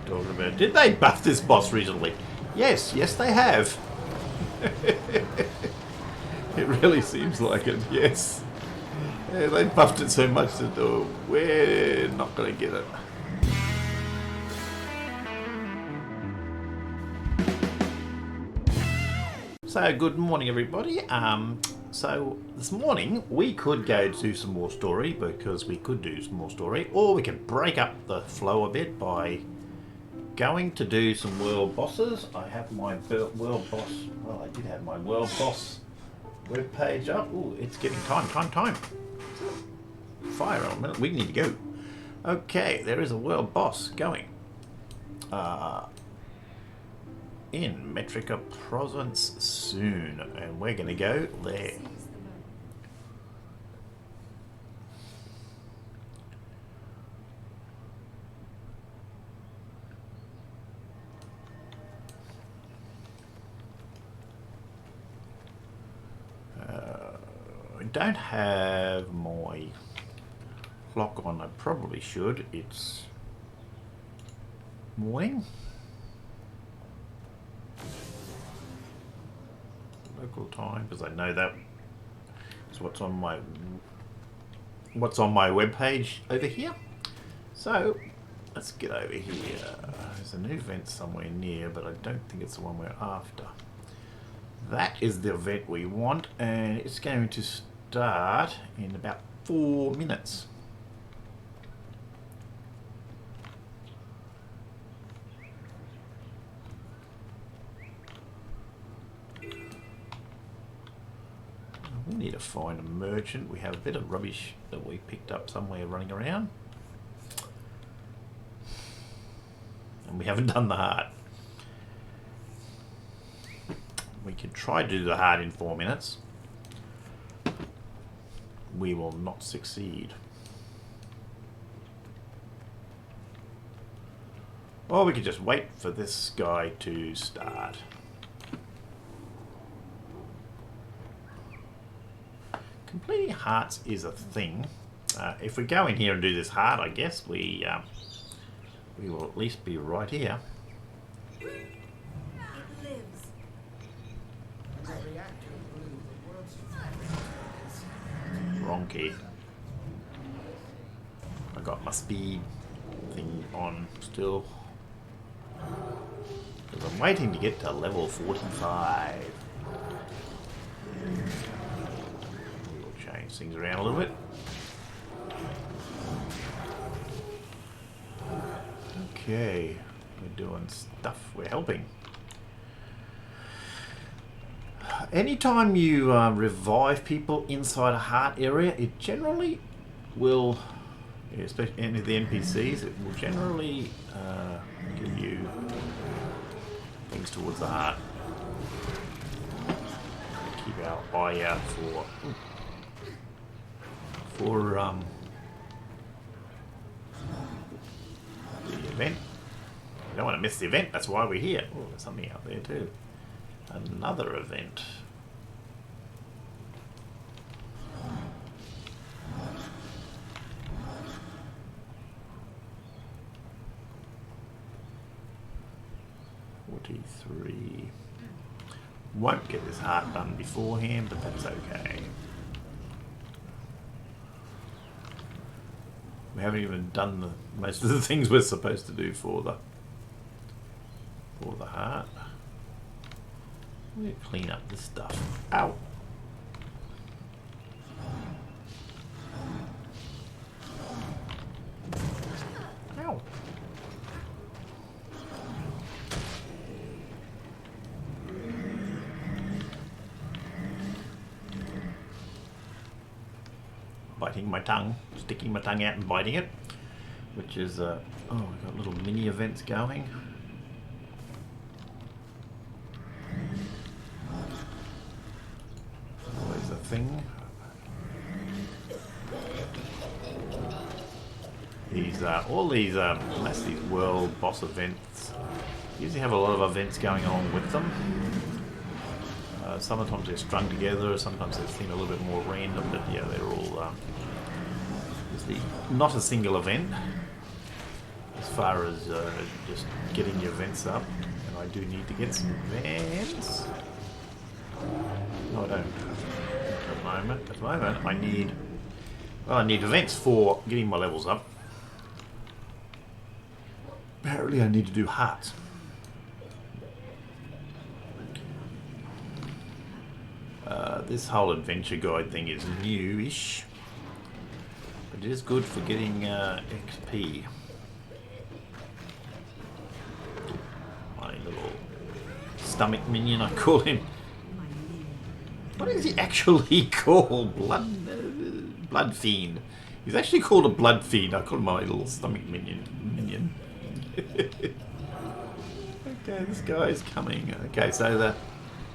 talking about. Did they buff this boss recently? Yes, they have. It really seems like it, yes. Yeah, they buffed it so much that we're not going to get it. So, good morning, everybody. So, this morning we could go do some more story because we could do some more story, or we can break up the flow a bit by going to do some world bosses. I have my world boss. Well, I did have my world boss web page up. Ooh, it's getting time. Fire element. We need to go. Okay, there is a world boss going. In Metrica Province soon, and we're going to go there. I don't have my clock on. I probably should. It's morning. Local time, because I know that is what's on my web page over here. So let's get over here. There's a new event somewhere near, but I don't think it's the one we're after. That is the event we want, and it's going to start in about 4 minutes. We need to find a merchant. We have a bit of rubbish that we picked up somewhere running around. And we haven't done the heart. We can try to do the heart in 4 minutes. We will not succeed. Or we could just wait for this guy to start. Completing hearts is a thing. If we go in here and do this heart, I guess we will at least be right here. Wrong key. I got my speed thing on still. Because I'm waiting to get to level 45. Change things around a little bit. Okay, we're doing stuff, we're helping. Anytime you revive people inside a heart area, it generally will, especially any of the NPCs, it will generally give you things towards the heart. Keep our eye out for the event. We don't want to miss the event, that's why we're here. Oh, there's something out there too. Another event. $43. Won't get this heart done beforehand, but that's okay. We haven't even done most of the things we're supposed to do for the heart. We'll clean up this stuff. Ow! Ow! Biting my tongue, sticking my tongue out and biting it, which is oh, we've got little mini events going. Always a thing. These all these massive world boss events usually have a lot of events going on with them. Sometimes they're strung together, sometimes they seem a little bit more random, but yeah, they're all usually not a single event. as far as just getting your vents up. And I do need to get some vents. No, I don't. At the moment, I need... Well, I need vents for getting my levels up. Apparently I need to do hearts. This whole adventure guide thing is new-ish. But it is good for getting XP. My little stomach minion, I call him. What is he actually called? Blood Fiend. He's actually called a Blood Fiend. I call him my little stomach minion. Okay, this guy is coming. Okay, so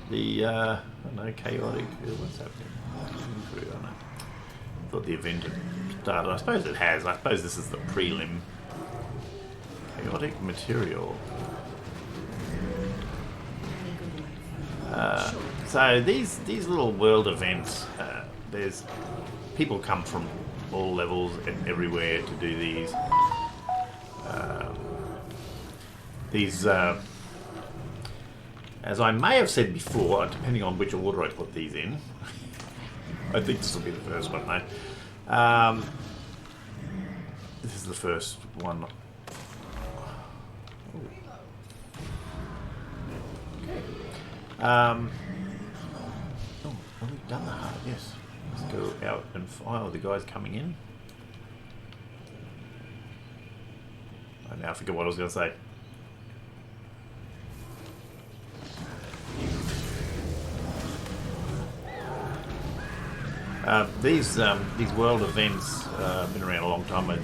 the I don't know, chaotic. What's happening? I don't know. I thought the event had started. I suppose it has. I suppose this is the prelim. Chaotic material. So these little world events. There's people come from all levels and everywhere to do these. As I may have said before, depending on which order I put these in, I think this will be the first one, though. This is the first one. Okay. Oh, we've done the heart, yes. Let's go out and file the guys coming in. I now forget what I was going to say. These world events have been around a long time. I've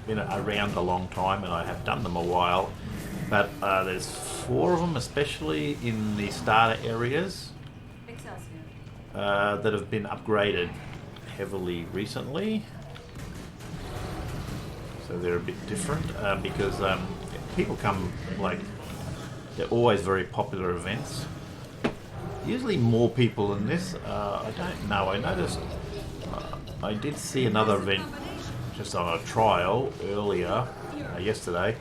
been around a long time, and I have done them a while. But there's 4 of them, especially in the starter areas, that have been upgraded heavily recently. So they're a bit different because people come, like, they're always very popular events. Usually more people than this. I don't know. I noticed I did see another event just on a trial earlier yesterday,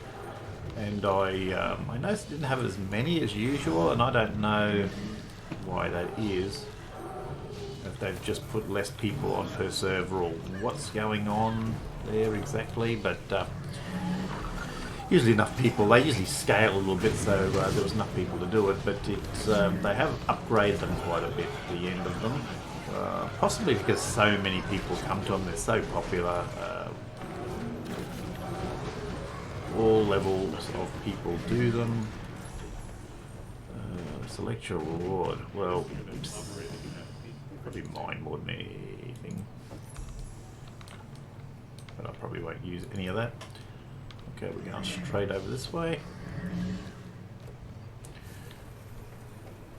and I noticed it didn't have as many as usual, and I don't know why that is. If they've just put less people on per server or what's going on there exactly, but usually enough people. They usually scale a little bit, so there was enough people to do it, but it's they have upgraded them quite a bit at the end of them. Possibly because so many people come to them, they're so popular. All levels of people do them. Select your reward. Well, oops. Probably mine more than anything. But I probably won't use any of that. Okay, we're going straight over this way.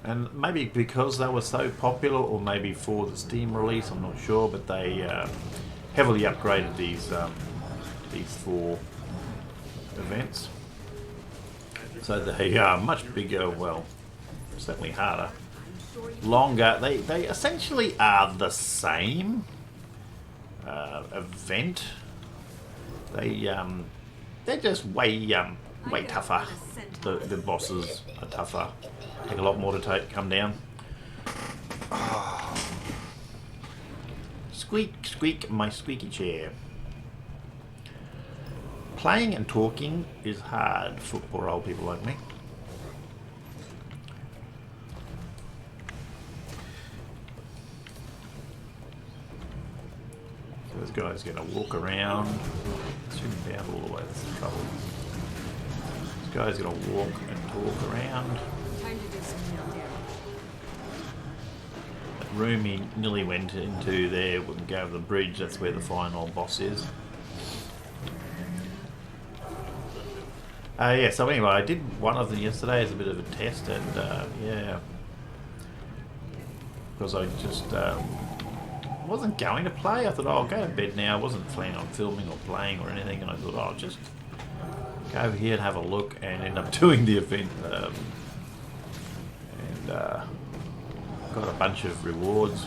And maybe because they were so popular, or maybe for the Steam release, I'm not sure, but they heavily upgraded these 4 events. So they are much bigger, well, certainly harder, longer. They essentially are the same event. They're just way tougher. The bosses are tougher. Take a lot more to come down. Oh. Squeak, squeak, my squeaky chair. Playing and talking is hard for poor old people like me. So this guy's going to walk around. Zoom down all the way, that's the trouble. This guy's going to walk and talk around. That room he nearly went into there, wouldn't go over the bridge, that's where the final boss is. Yeah, so anyway, I did one of them yesterday as a bit of a test, and yeah, because I just wasn't going to play. I thought, oh, I'll go to bed now. I wasn't planning on filming or playing or anything, and I thought, oh, I'll just go over here and have a look, and end up doing the event. And got a bunch of rewards,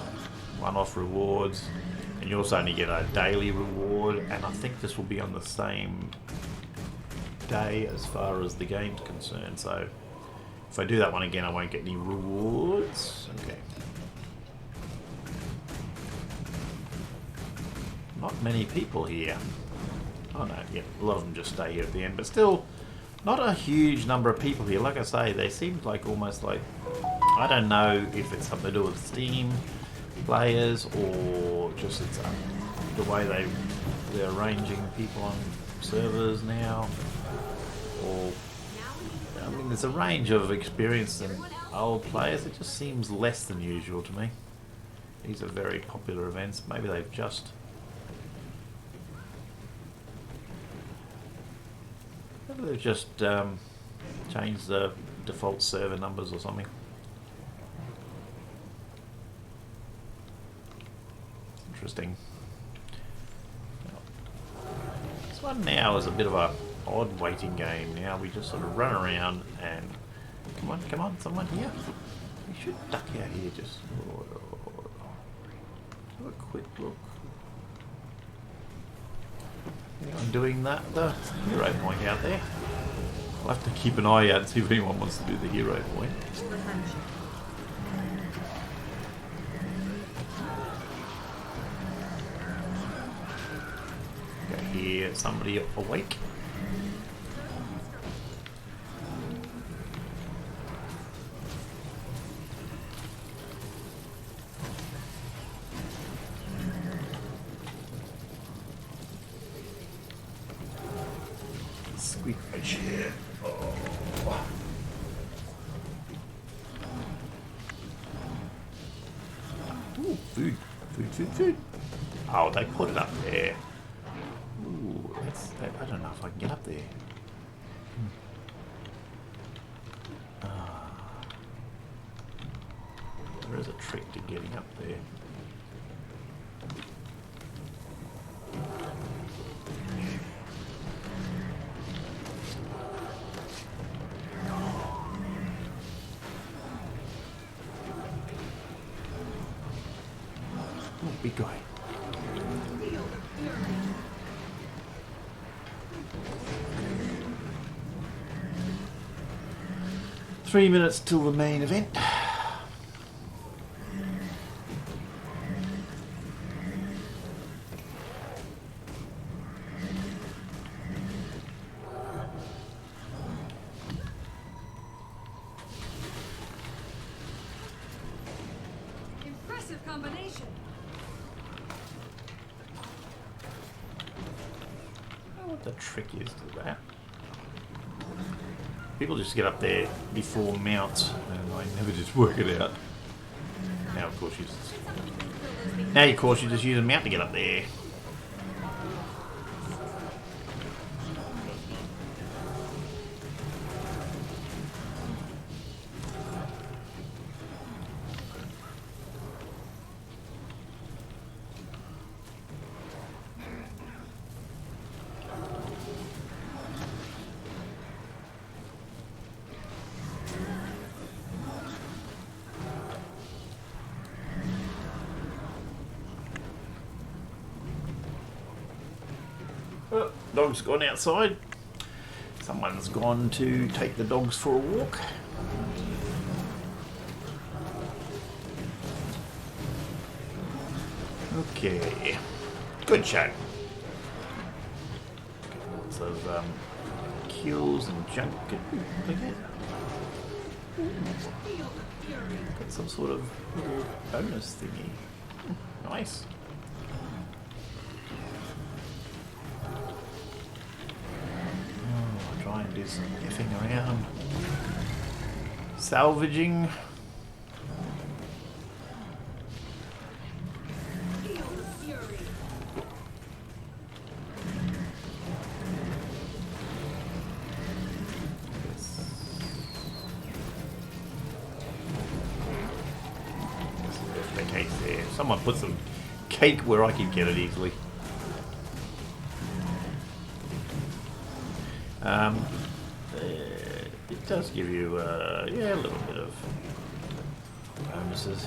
one-off rewards, and you also only get a daily reward, and I think this will be on the same day as far as the game's concerned. So if I do that one again, I won't get any rewards. Okay. Not many people here. Oh no, yeah, a lot of them just stay here at the end, but still not a huge number of people here. Like I say, they seem like almost like, I don't know if it's something to do with Steam players or just it's the way they're arranging people on servers now, or I mean there's a range of experienced and old players. It just seems less than usual to me. These are very popular events. Maybe they've just changed the default server numbers or something. Interesting. This one now is a bit of a odd waiting game. Now we just sort of run around and come on, someone here. We should duck out here just have a quick look. Anyone doing the hero point out there? I'll have to keep an eye out and see if anyone wants to do the hero point. Okay, hear somebody awake. Squeak my chair. Oh. Ooh, food. Food. Oh, they put it up there. Ooh, I don't know if I can get up there. There is a trick to getting up there. Big guy. Three minutes till the main event. Impressive combination. What the trick is to that. People just get up there before mounts, and I never just work it out. Now, of course, you just use a mount to get up there. Oh, dog's gone outside. Someone's gone to take the dogs for a walk. Okay. Good show. Lots of kills and junk. Got some sort of little bonus thingy. Nice. Try and do some effing around. Salvaging. There. Someone put some cake where I can get it easily. It does give you, yeah, a little bit of bonuses.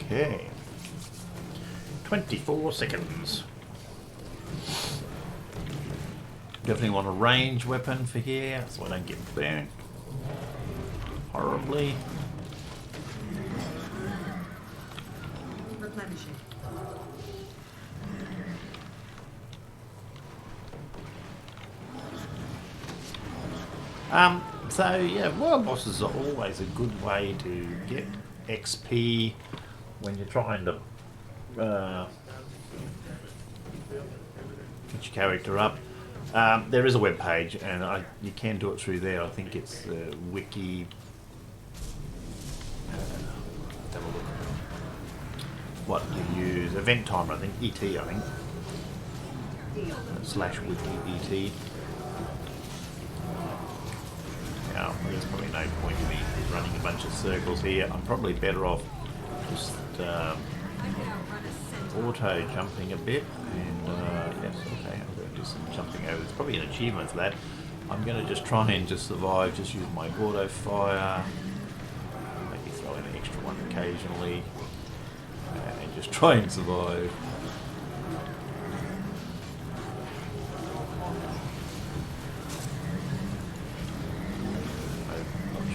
Okay. 24 seconds. Definitely want a range weapon for here so I don't get burnt horribly. Replenishing. So yeah, world bosses are always a good way to get XP when you're trying to get your character up. There is a web page, and you can do it through there. I think it's wiki. Let's have a look. What you use? Event timer, I think. ET, I think. /wiki ET. Now, there's probably no point in me running a bunch of circles here. I'm probably better off just auto jumping a bit. And yes, okay, I'm going to do some jumping over. There's probably an achievement for that. I'm going to just try and just survive. Just use my auto fire. Maybe throw in an extra one occasionally, and just try and survive.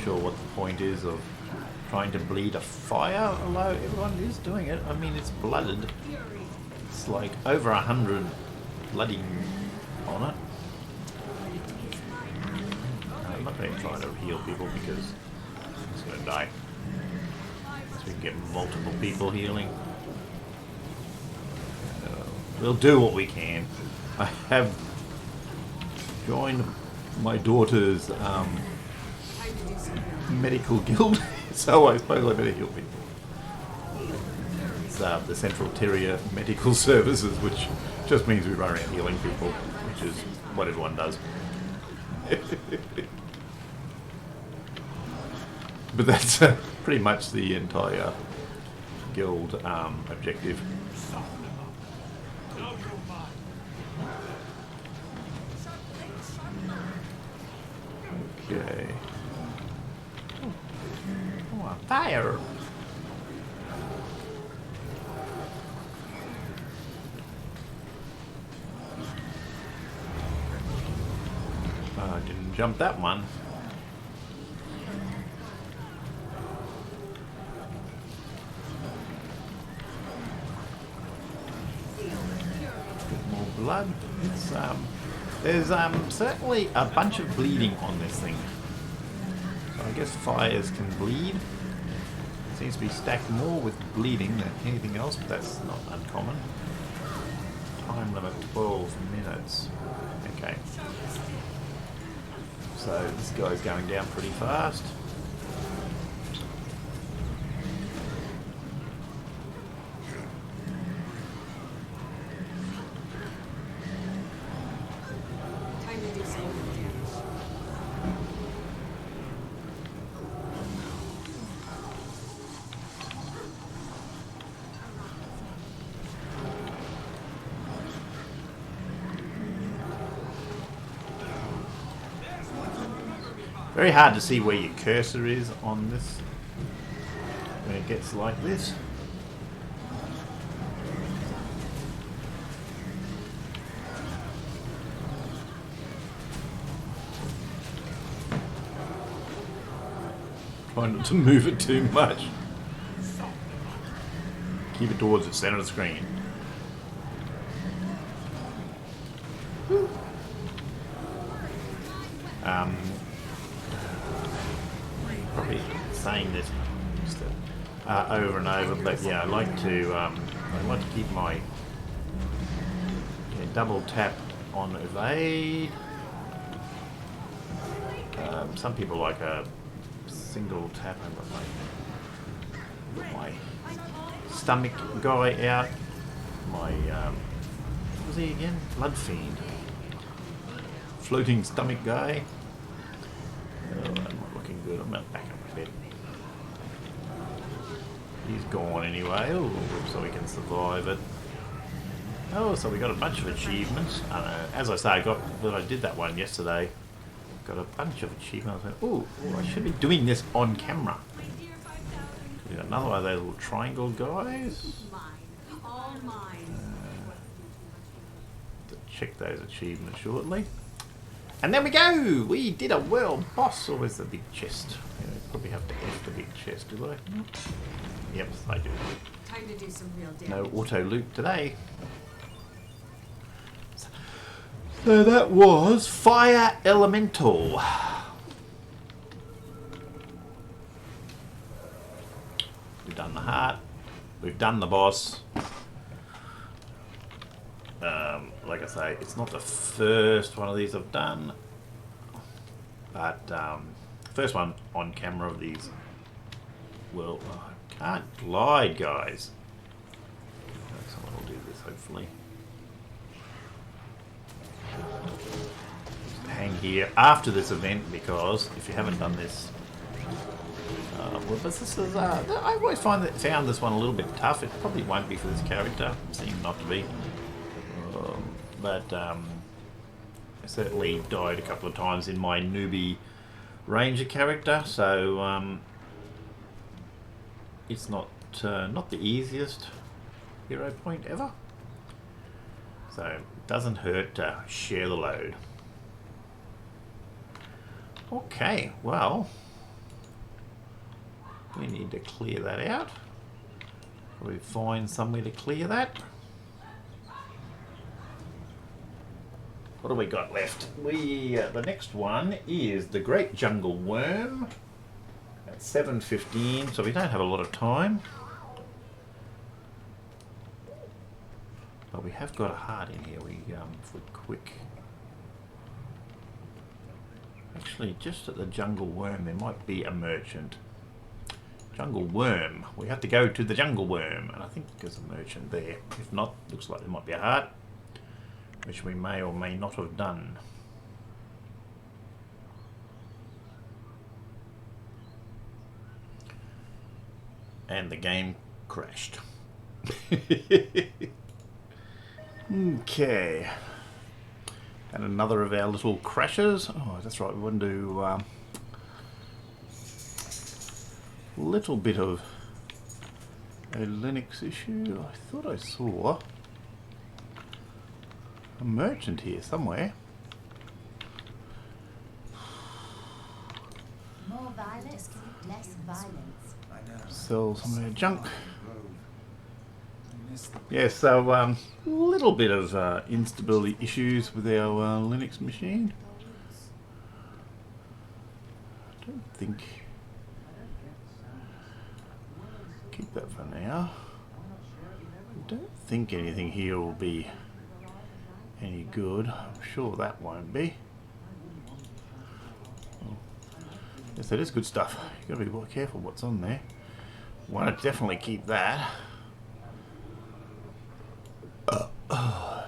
Sure what the point is of trying to bleed a fire, although everyone is doing it. I mean, it's blooded. It's like over 100 blooding on it. I'm not going to try to heal people because I'm just going to die. So we can get multiple people healing. We'll do what we can. I have joined my daughter's medical guild, so I suppose I better heal people. It's the Central Terrier Medical Services, which just means we run around healing people, which is what everyone does. But that's pretty much the entire guild objective. Okay. Oh, a fire! I didn't jump that one. Bit more blood. It's there's certainly a bunch of bleeding on this thing. So I guess fires can bleed. It seems to be stacked more with bleeding than anything else, but that's not uncommon. Time limit 12 minutes. Okay. So this guy's going down pretty fast. Very hard to see where your cursor is on this when it gets like this. Try not to move it too much. Keep it towards the center of the screen. Probably saying this just over and over, but yeah, I like to keep my double tap on evade. Some people like a single tap. I've got my stomach guy out. My what was he again? Blood fiend. Floating stomach guy. Oh, I'm not looking good. I'm going to back up a bit. He's gone anyway. Oh, so we can survive it. Oh, so we got a bunch of achievements. As I say, I did that one yesterday. Got a bunch of achievements. Oh, I should be doing this on camera. We got another one of those little triangle guys. Mine. All mine. To check those achievements shortly. And there we go! We did a world boss. Or where's the big chest? Yeah, I probably have to F the big chest, do I? Yep, I do. Time to do some real damage. No auto loot today. So that was Fire Elemental. We've done the heart. We've done the boss. Like I say, it's not the first one of these I've done, but first one on camera of these. Well, I can't glide, guys. Someone will do this, hopefully. Just hang here after this event, because if you haven't done this, well, but this is I always found this one a little bit tough. It probably won't be for this character. It seemed not to be. But I certainly died a couple of times in my newbie ranger character, so it's not the easiest hero point ever. So it doesn't hurt to share the load. Okay, well, we need to clear that out. Probably find somewhere to clear that. What do we got left? The next one is the Great Jungle Worm at 7:15, so we don't have a lot of time. But we have got a heart in here. If we're quick. Actually, just at the Jungle Worm, there might be a merchant. Jungle Worm. We have to go to the Jungle Worm, and I think there's a merchant there. If not, looks like there might be a heart, which we may or may not have done. And the game crashed. Okay. And another of our little crashes. Oh, that's right, we want to do a little bit of a Linux issue. I thought I saw a merchant here somewhere. More violence, less violence. Sell some of our junk. Yeah, so little bit of instability issues with our Linux machine. I don't think. Keep that for now. I don't think anything here will be any good. I'm sure that won't be. Oh. Yes, that is good stuff. You've got to be more careful what's on there. Want to definitely keep that. Oh.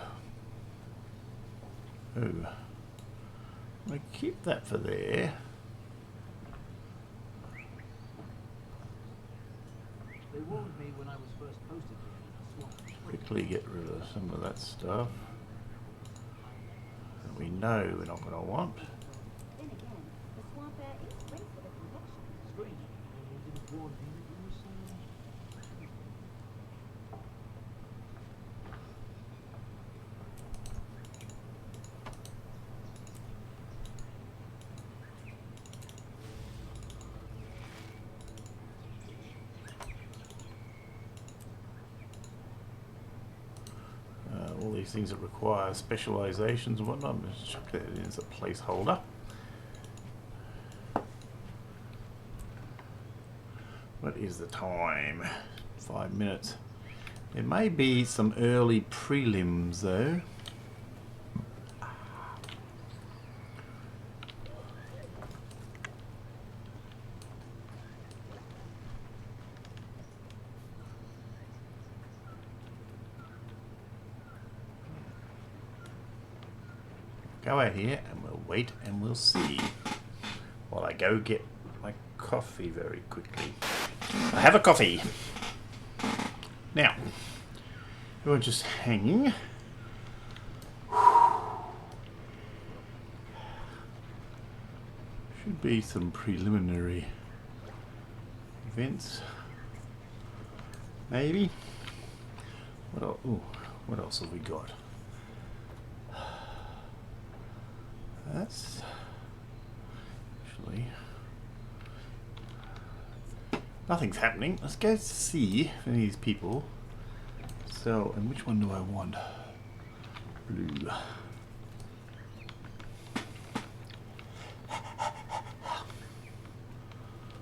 I keep that for there. They warned me when I was first posted here in the swamp. Quickly get rid of some of that stuff that we know we're not going to want. Then again, the swamp air is great for the complexion. Strange. They didn't warn me that you were so... All these things that require specializations and whatnot, I'm just chuck that in as a placeholder. What is the time? 5 minutes. There may be some early prelims though. Go out here and we'll wait and we'll see while I go get my coffee very quickly. I have a coffee. Now, you're just hanging. Should be some preliminary events. Maybe. What else? Ooh, what else have we got? That's actually nothing's happening. Let's go see if any of these people sell. And which one do I want? Blue.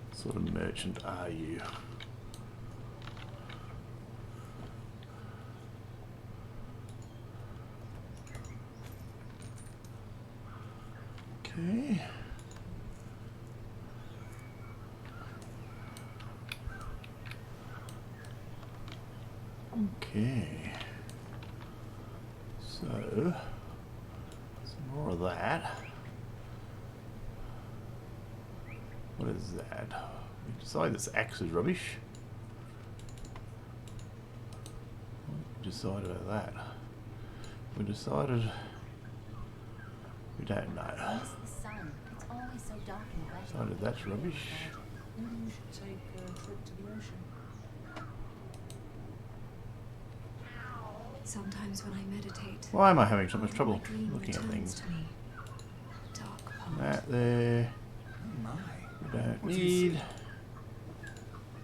What sort of merchant are you? Okay. Okay. So, some more of that. What is that? We decided this axe is rubbish. What did we decide about that? We decided... We don't know. Miss the sun. It's always so dark and wet. Decided that's rubbish. Maybe we should take a trip to the ocean. Sometimes when I meditate, Why am I having so much trouble my dream looking at returns things? to me. Dark part. That there. Oh my. We don't What do you need.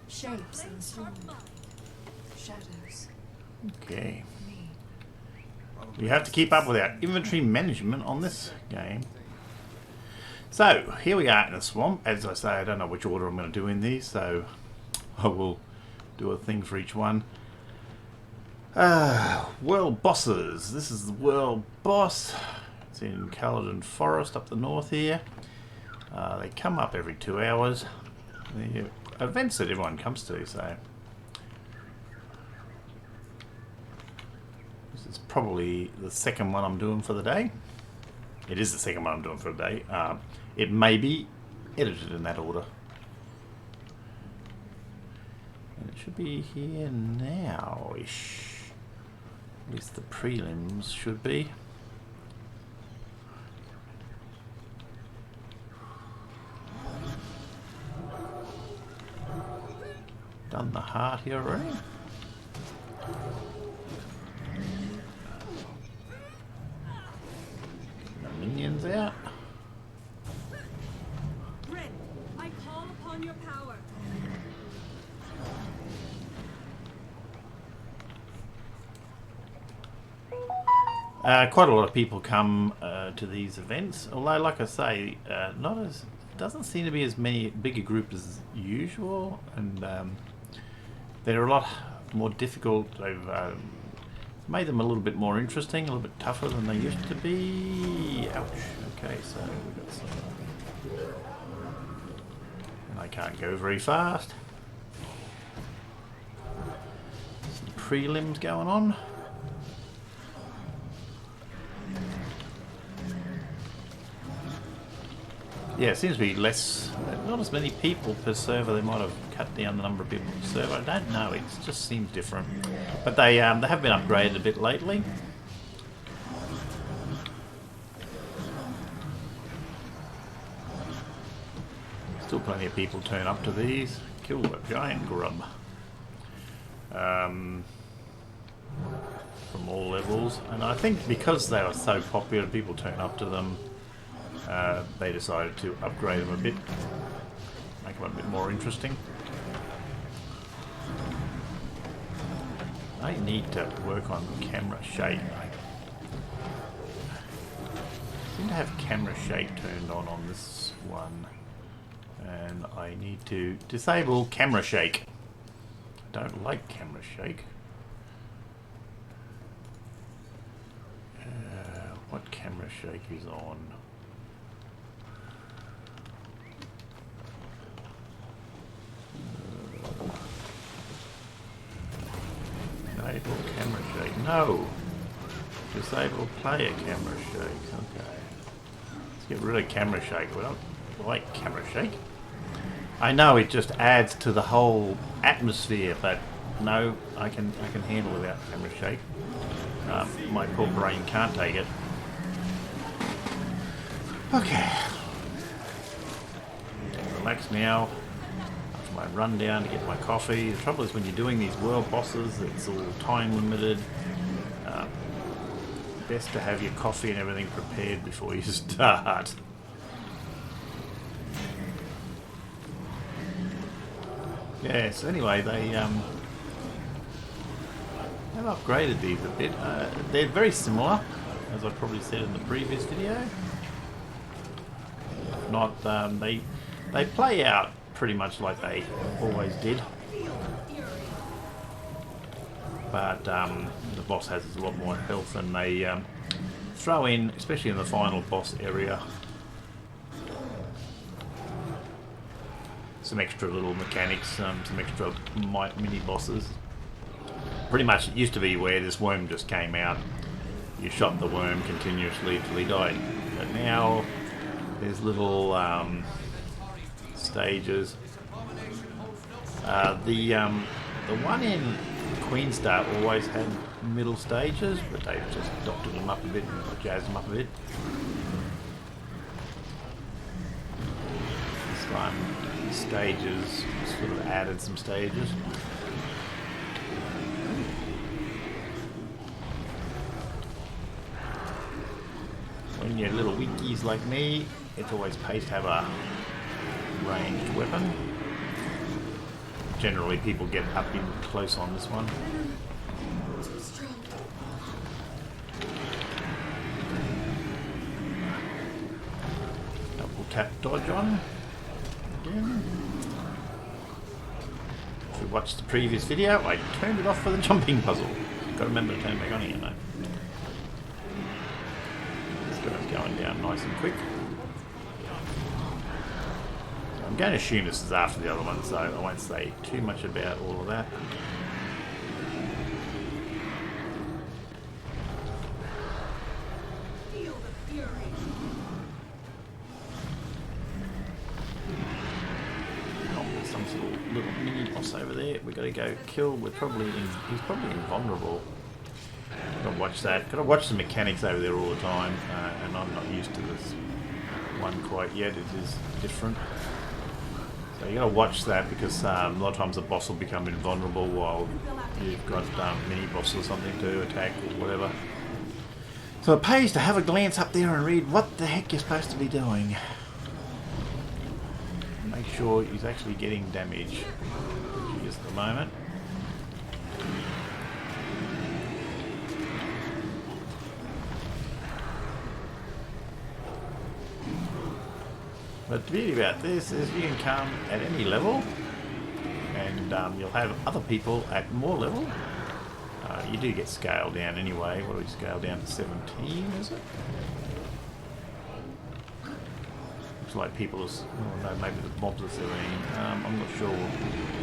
Shapes in the storm. Shadows. Okay. For me. We have to keep up with our inventory management on this game. So, here we are in the swamp. As I say, I don't know which order I'm going to do in these, so I will do a thing for each one. World bosses. This is the world boss. It's in Caledon Forest up the north here. They come up every 2 hours. The events that everyone comes to, so... This is probably the second one I'm doing for the day. It is the second one I'm doing for the day. It may be edited in that order. And it should be here now-ish. At least the prelims should be. Done the heart here already. The minions out. Ren, I call upon your power. Quite a lot of people come to these events, although, like I say, doesn't seem to be as many bigger group as usual, and they're a lot more difficult. They've made them a little bit more interesting, a little bit tougher than they used to be. Ouch. Okay, so we've got some, and I can't go very fast. Some prelims going on. Yeah, it seems to be less, not as many people per server. They might have cut down the number of people per server. I don't know. It just seems different. But they have been upgraded a bit lately. Still plenty of people turn up to these. Kill a giant grub. From all levels. And I think because they are so popular, people turn up to them. They decided to upgrade them a bit, make them a bit more interesting. I need to work on camera shake. I seem to have camera shake turned on this one, and I need to disable camera shake. I don't like camera shake. What camera shake is on? Disable camera shake. No! Disable player camera shake. Okay. Let's get rid of camera shake. We don't like camera shake. I know it just adds to the whole atmosphere, but no, I can handle without camera shake. My poor brain can't take it. Okay. Relax now. my run down to get my coffee. The trouble is when you're doing these world bosses, it's all time limited. Best to have your coffee and everything prepared before you start. Yes, anyway, they've upgraded these a bit. They're very similar, as I probably said in the previous video. Not they play out pretty much like they always did, but the boss has a lot more health, and they throw in, especially in the final boss area, some extra little mechanics, some extra mini bosses. Pretty much it used to be where this worm just came out, you shot the worm continuously till he died, but now there's little stages. The one in Queenstar always had middle stages, but they've just doctored them up a bit and jazzed them up a bit. This one, stages, sort of added some stages. When you're little weakies like me, it's always pays to have a ranged weapon. Generally people get up in close on this one. Double tap dodge on. Again. If you watched the previous video, I turned it off for the jumping puzzle. Got to remember to turn it back on again though. This guy's going down nice and quick. I'm going to assume this is after the other one, so I won't say too much about all of that. Oh, there's some sort of little mini boss over there. We've got to go kill. He's probably invulnerable. Gotta watch that. Gotta watch the mechanics over there all the time, and I'm not used to this one quite yet. It is different. So you got to watch that, because a lot of times the boss will become invulnerable while you've got mini boss or something to attack or whatever. So it pays to have a glance up there and read what the heck you're supposed to be doing. Make sure he's actually getting damage, which he is at the moment. But the beauty about this is you can come at any level, and you'll have other people at more level. You do get scaled down anyway. What do we scale down to? 17, is it? Looks like people are... Oh no, maybe the mobs are 17. I'm not sure.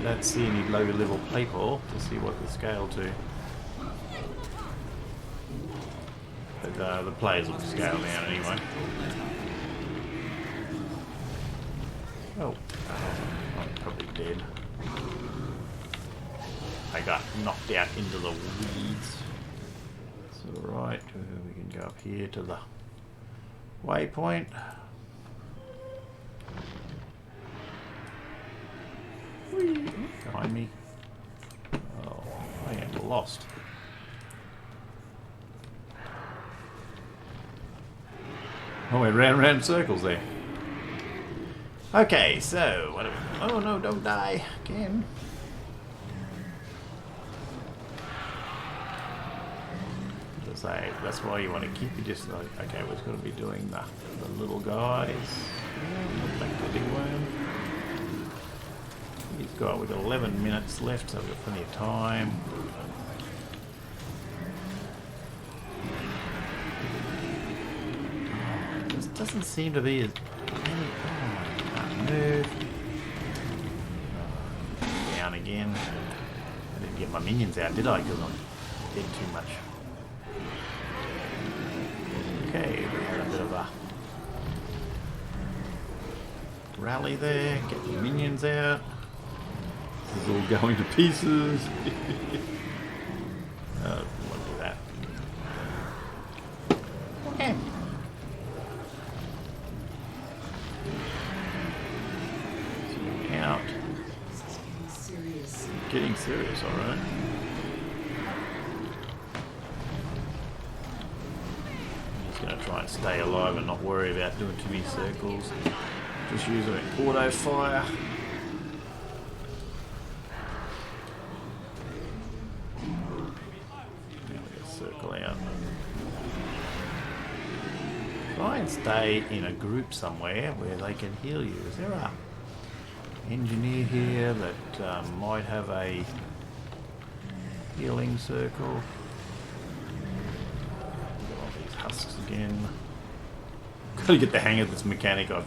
I don't see any low level people to see what they're scaled to. But the players will scale down anyway. Oh, I'm probably dead. I got knocked out into the weeds. It's alright, we can go up here to the waypoint. Whee! Behind me. Oh, I am lost. I went round and round in circles there. Okay, so what do we... Oh no, don't die again. Just say that's why you want to keep your distance. Okay, we're going to be doing the little guys. Not back to the big worm. We've got 11 minutes left, so we've got plenty of time. Oh, this doesn't seem to be as many. Move. Down again. I didn't get my minions out, did I? Because I did too much. Okay, we had a bit of a rally there. Get the minions out. This is all going to pieces. I don't want to do that. Okay. Out. serious, alright. I'm just going to try and stay alive and not worry about doing too many circles. Just use an auto fire. Now we just circle out. Try and stay in a group somewhere where they can heal you. Is there a engineer here that might have a healing circle? Got all these husks again. Got to get the hang of this mechanic. I've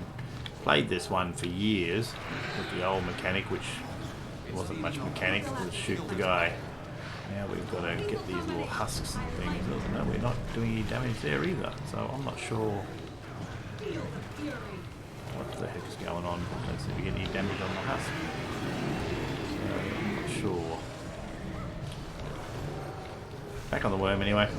played this one for years with the old mechanic, which wasn't much mechanic. It was shoot the guy. Now we've got to get these little husks and things. No, we're not doing any damage there either. So I'm not sure what the heck is going on. I don't seem to get any damage on the husk. So I'm not sure. Back on the worm anyway.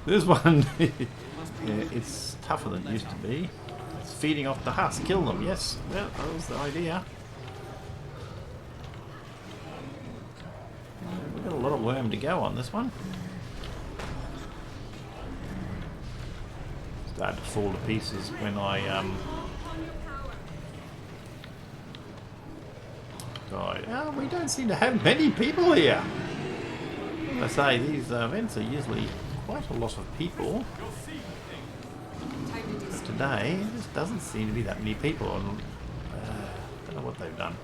This one, yeah, it's tougher than it used to be. It's feeding off the husk. Kill them, yes. Well, that was the idea. We've got a lot of worm to go on this one. Started to fall to pieces when I died. Oh, we don't seem to have many people here. As I say, these events are usually quite a lot of people. But today, there just doesn't seem to be that many people. And don't know what they've done.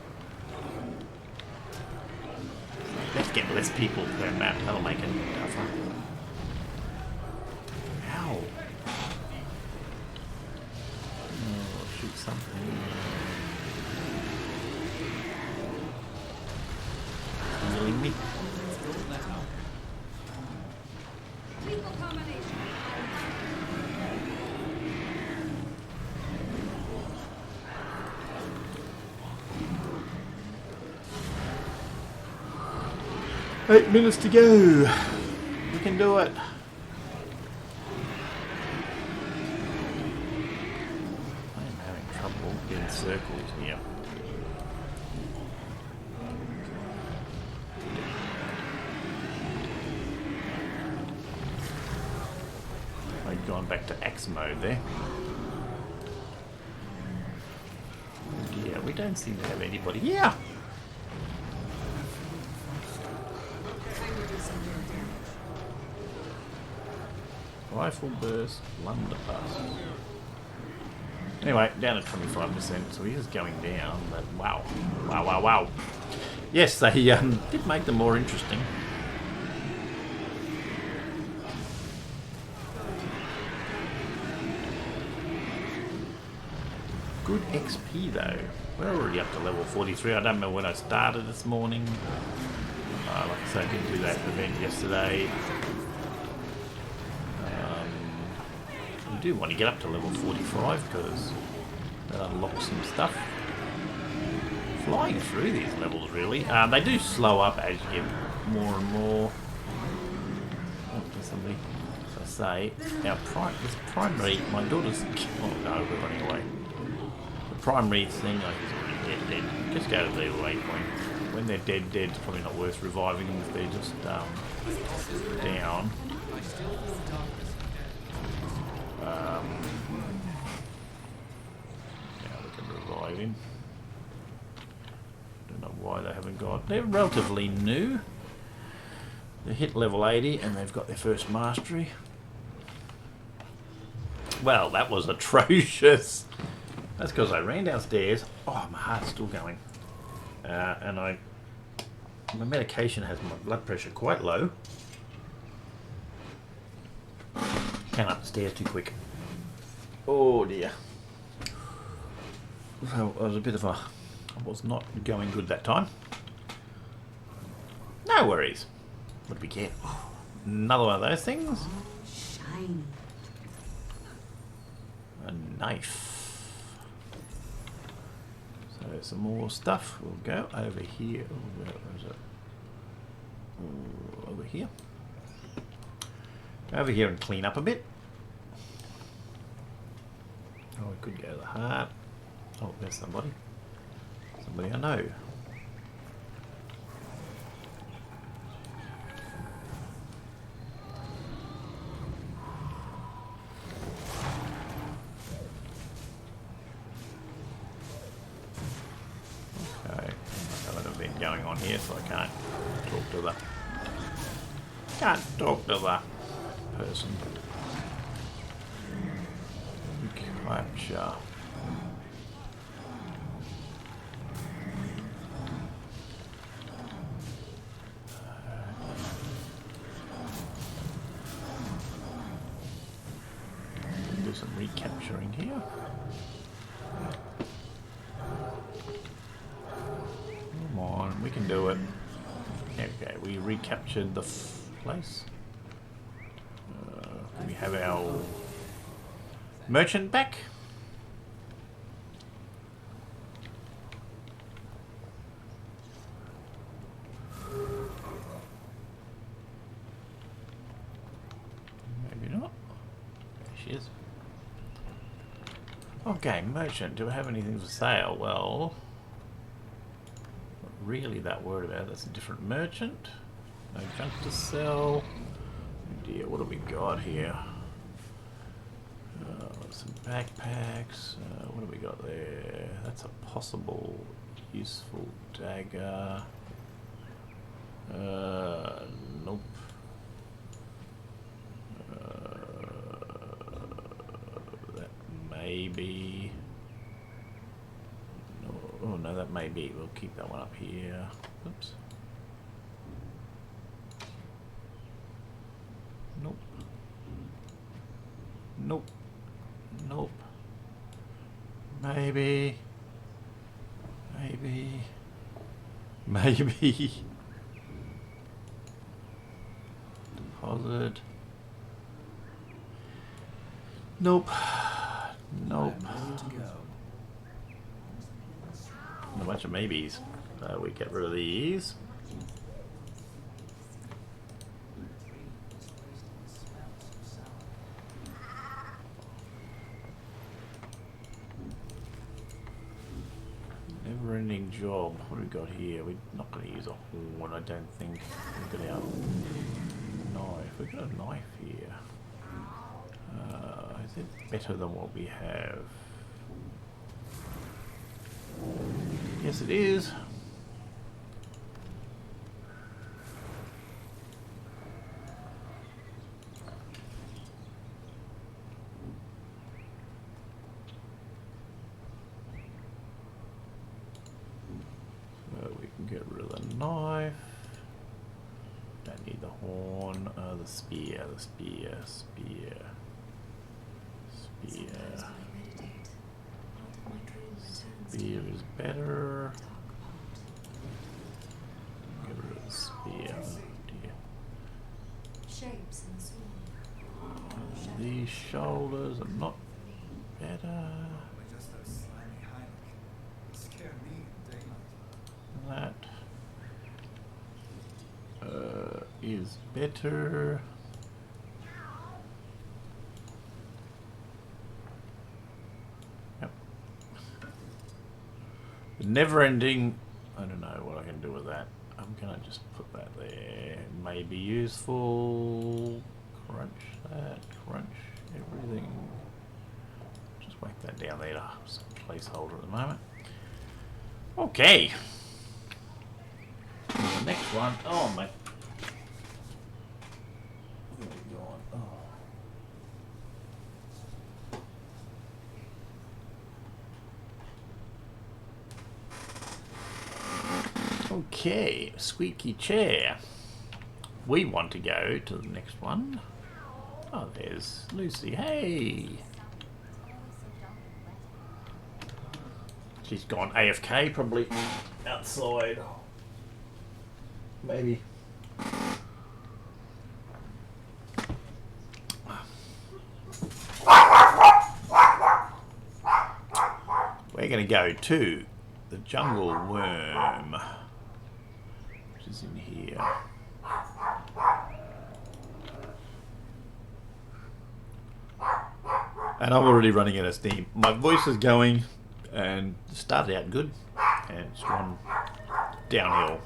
Let's get less people per map. That'll make it tougher. Ow! Oh, shoot something. Healing me. Lethal combination. Eight minutes to go. We can do it. I am having trouble getting circles here. I've gone back to axe mode there. Yeah, we don't seem to have anybody here. Rifle burst, blunderbuss. Anyway, down at 25%, so he is going down, but wow. Wow, wow, wow. Yes, they did make them more interesting. Good XP though. We're already up to level 43. I don't remember when I started this morning. Like I said, I didn't do that event yesterday. I do want to get up to level 45 because that unlocks some stuff. Flying through these levels really. They do slow up as you get more and more. Oh, there's somebody. As I say, this primary, my daughter's. Oh no, we're running away. The primary thing, like, is already dead. Just go to the waypoint. When they're dead, it's probably not worth reviving them if they're just down. Now we can revive him. Don't know why they haven't got. They're relatively new. They hit level 80 and they've got their first mastery. Well, that was atrocious. That's because I ran downstairs. Oh, my heart's still going. And my medication has my blood pressure quite low. Came up the stairs too quick. Oh dear. So it was a bit of a... I was not going good that time. No worries. What did we get? Another one of those things. Shiny. A knife. So some more stuff. We'll go over here. Oh, where is it? Oh, over here. Go over here and clean up a bit. Oh, we could go to the heart. Oh, there's somebody. Somebody I know. Okay. That have been going on here, so I can't talk to the person. Capture. Do some recapturing here. Come on, we can do it. Okay, we recaptured the place. We have our merchant back. Maybe not. There she is. Okay, merchant. Do I have anything for sale? Well, not really that worried about it. That's a different merchant. No junk to sell. Oh dear, what have we got here? Some backpacks. What have we got there? That's a possible useful dagger. Nope. That may be. No, oh no, that may be. We'll keep that one up here. Oops. Nope. Nope. Nope. Maybe. Maybe. Maybe. Deposit. Nope. Nope. A bunch of maybes. We get rid of these. Never-ending job. What do we got here? We're not going to use a horn, I don't think. We've got our knife. We've got a knife here. Is it better than what we have? Yes, it is. We can get rid of the knife. Don't need the horn. The spear. Spear. Spear is better. Get rid of the spear. Oh dear. Shapes in the swarm. These shoulders are not better. That is better. Yep. The never-ending. I don't know what I can do with that. I'm gonna just put that there. May be useful. Crunch that. Crunch everything. Just whack that down there to some placeholder at the moment. Okay. The next one. Oh my. Where are we going? Oh. Okay, squeaky chair. We want to go to the next one. Oh, there's Lucy. Hey. She's gone AFK, probably outside. Maybe. We're going to go to the jungle worm, which is in here. And I'm already running out of steam. My voice is going, And started out good, and it's gone downhill.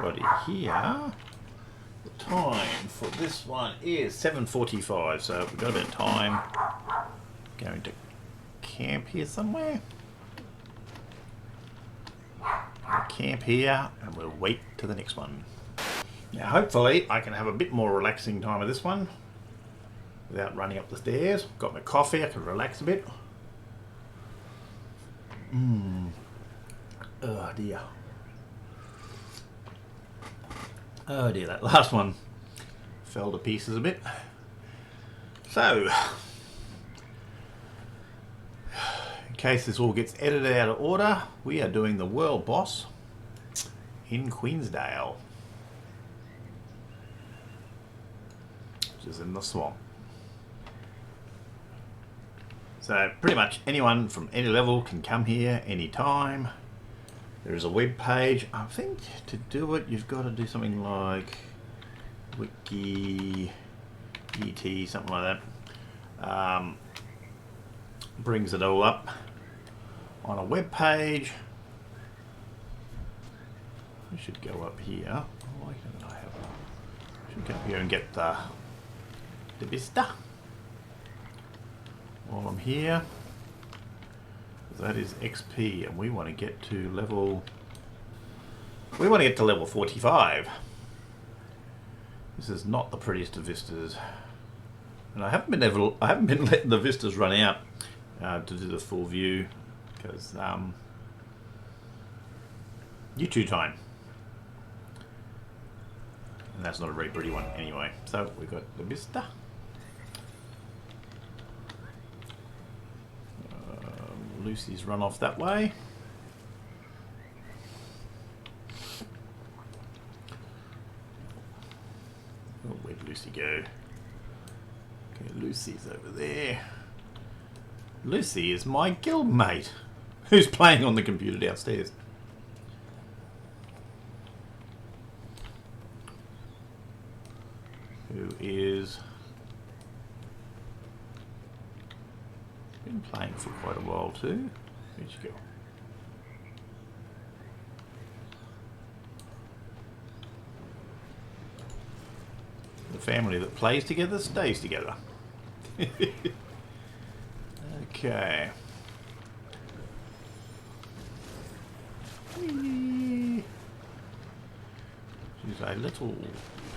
Everybody here. The time for this one is 7:45, so we've got a bit of time. Going to camp here somewhere. We'll camp here and we'll wait to the next one. Now hopefully I can have a bit more relaxing time with this one without running up the stairs. Got my coffee, I can relax a bit. Oh dear. Oh dear, that last one fell to pieces a bit. So, in case this all gets edited out of order, we are doing the world boss in Queensdale, which is in the swamp. So pretty much anyone from any level can come here anytime. There is a web page. I think to do it you've got to do something like wiki et, something like that. Brings it all up on a web page. We should go up here. Why don't I have a... should go up here and get the vista while I'm here. That is XP, and we want to get to level... we want to get to level 45. This is not the prettiest of vistas, and I haven't been letting the vistas run out to do the full view because YouTube time, and that's not a very pretty one anyway. So we've got the vista. Lucy's run off that way. Oh, where'd Lucy go? Okay, Lucy's over there. Lucy is my guildmate who's playing on the computer downstairs. Who is been playing for quite a while too. Where'd you go? The family that plays together stays together. Okay. She's a little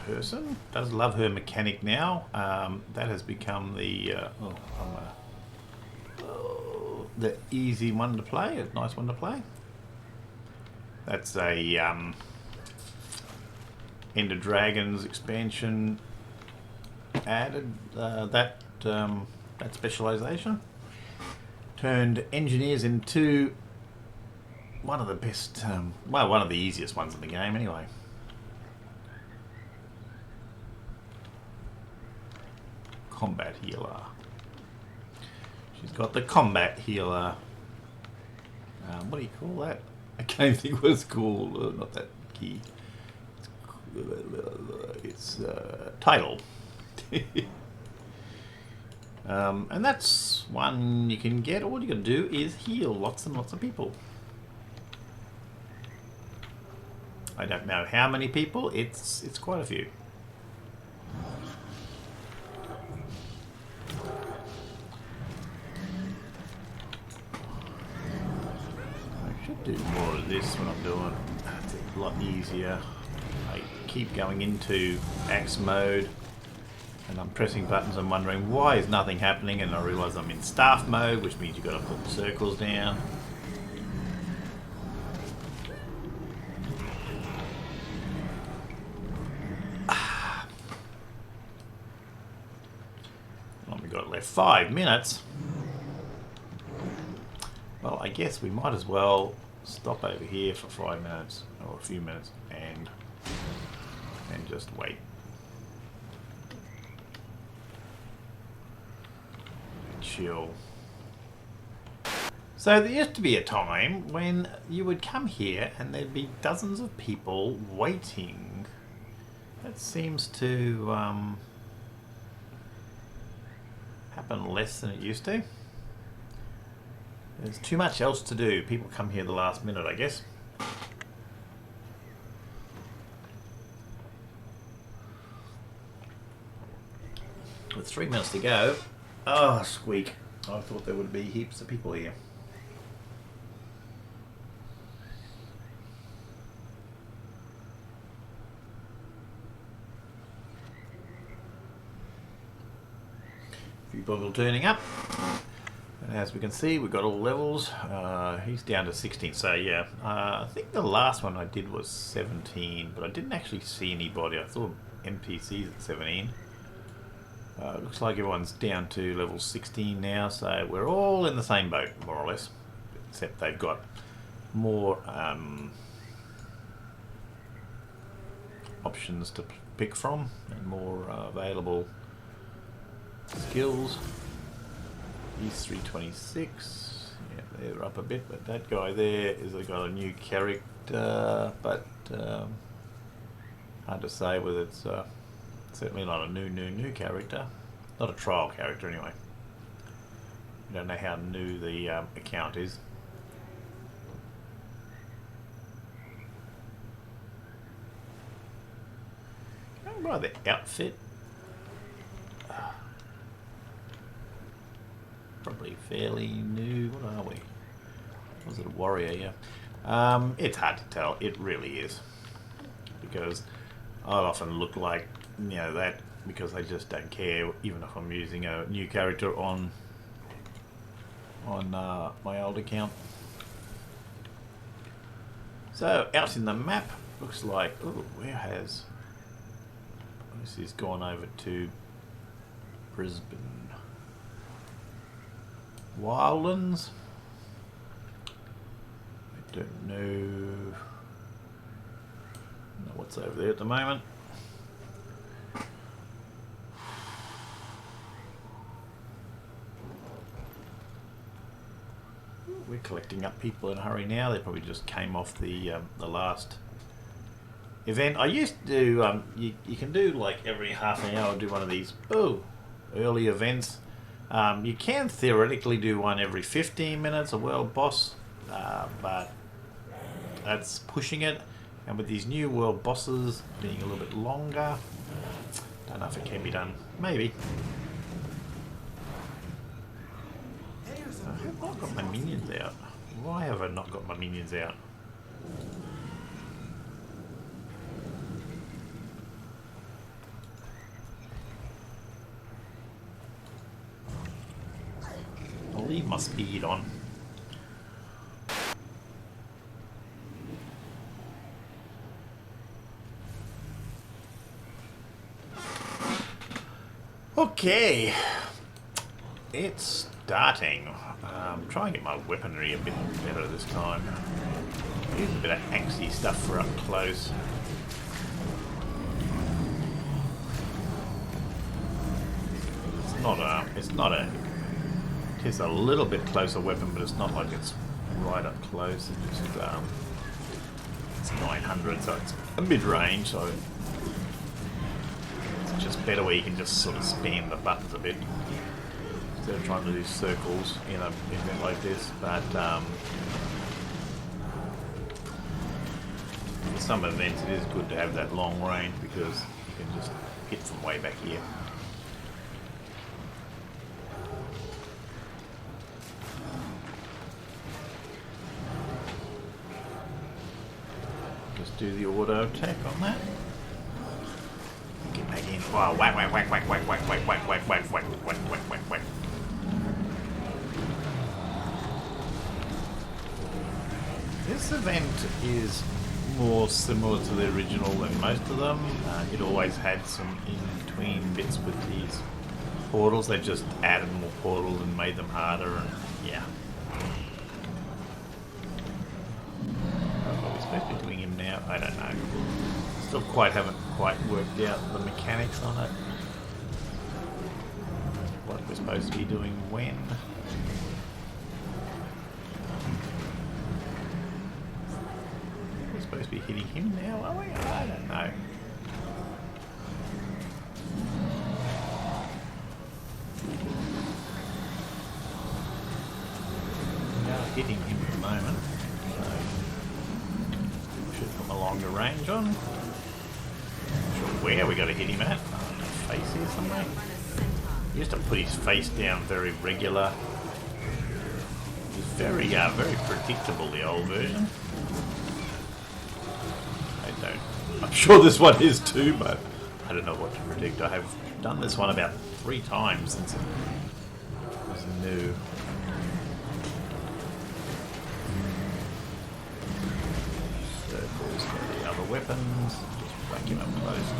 person. Does love her mechanic now. That has become the the easy one to play, a nice one to play. That's a Ender Dragons expansion added that specialization. Turned engineers into one of the best, well, one of the easiest ones in the game anyway. Combat healer. She's got the combat healer. What do you call that? I can't think what it's called. Not that key. It's title. And that's one you can get. All you got to do is heal lots and lots of people. I don't know how many people. It's quite a few. Do more of this when I'm doing. It's a lot easier. I keep going into axe mode and I'm pressing buttons and wondering why is nothing happening, and I realise I'm in staff mode, which means you've got to put the circles down. Well, we've got left 5 minutes. Well, I guess we might as well stop over here for 5 minutes or a few minutes and just wait. chill. So there used to be a time when you would come here and there'd be dozens of people waiting. That seems to happen less than it used to. There's too much else to do. People come here the last minute, I guess. With 3 minutes to go. Oh, squeak. I thought there would be heaps of people here. Few people turning up. And as we can see, we've got all levels. He's down to 16. So yeah, I think the last one I did was 17, but I didn't actually see anybody. I thought NPCs at 17. Looks like everyone's down to level 16 now, so we're all in the same boat, more or less. Except they've got more options to pick from and more available skills. He's 326. Yeah, they're up a bit, but that guy there is got a new character, but hard to say whether it's certainly not a new character. Not a trial character anyway. We don't know how new the account is. Going by the outfit, probably fairly new. What are we? Was it a warrior? Yeah. It's hard to tell. It really is, because I often look like, you know, that, because I just don't care, even if I'm using a new character on my old account. So out in the map, looks like, oh, where has this is gone over to Brisbane. Wildlands. I don't know what's over there at the moment. We're collecting up people in a hurry now. They probably just came off the last event. I used to do, you can do like every half an hour do one of these early events. You can theoretically do one every 15 minutes, a world boss, but that's pushing it. And with these new world bosses being a little bit longer, don't know if it can be done. Maybe. I have not got my minions out. Why have I not got my minions out? I'll leave my speed on. Okay, it's starting. Try and get my weaponry a bit better this time. Use a bit of angsty stuff for up close. It is a little bit closer weapon, but it's not like it's right up close. It's just, it's 900, so it's a mid-range, so it's just better where you can just sort of spam the buttons a bit instead of trying to do circles in an event like this. But for some events it is good to have that long range, because you can just hit from way back here. Just do the auto attack on that. Get back in. Wow, whack, whack, whack, whack, whack, whack, whack, whack, whack, whack, whack, whack, whack, whack, whack. This event is more similar to the original than most of them. It always had some in-between bits with these portals. They just added more portals and made them harder, and yeah. Are we supposed to be doing him now? I don't know. Still haven't quite worked out the mechanics on it. What we're supposed to be doing when. We're supposed to be hitting him now, are we? I don't know. We are hitting him at the moment, so we should put a longer range on. Not sure where we got to hit him at. Face here somewhere. He used to put his face down very regular. It's very predictable, the old version. I'm sure this one is too, but I don't know what to predict. I have done this one about 3 times since it was new. Circles for the other weapons. Just whack him up close.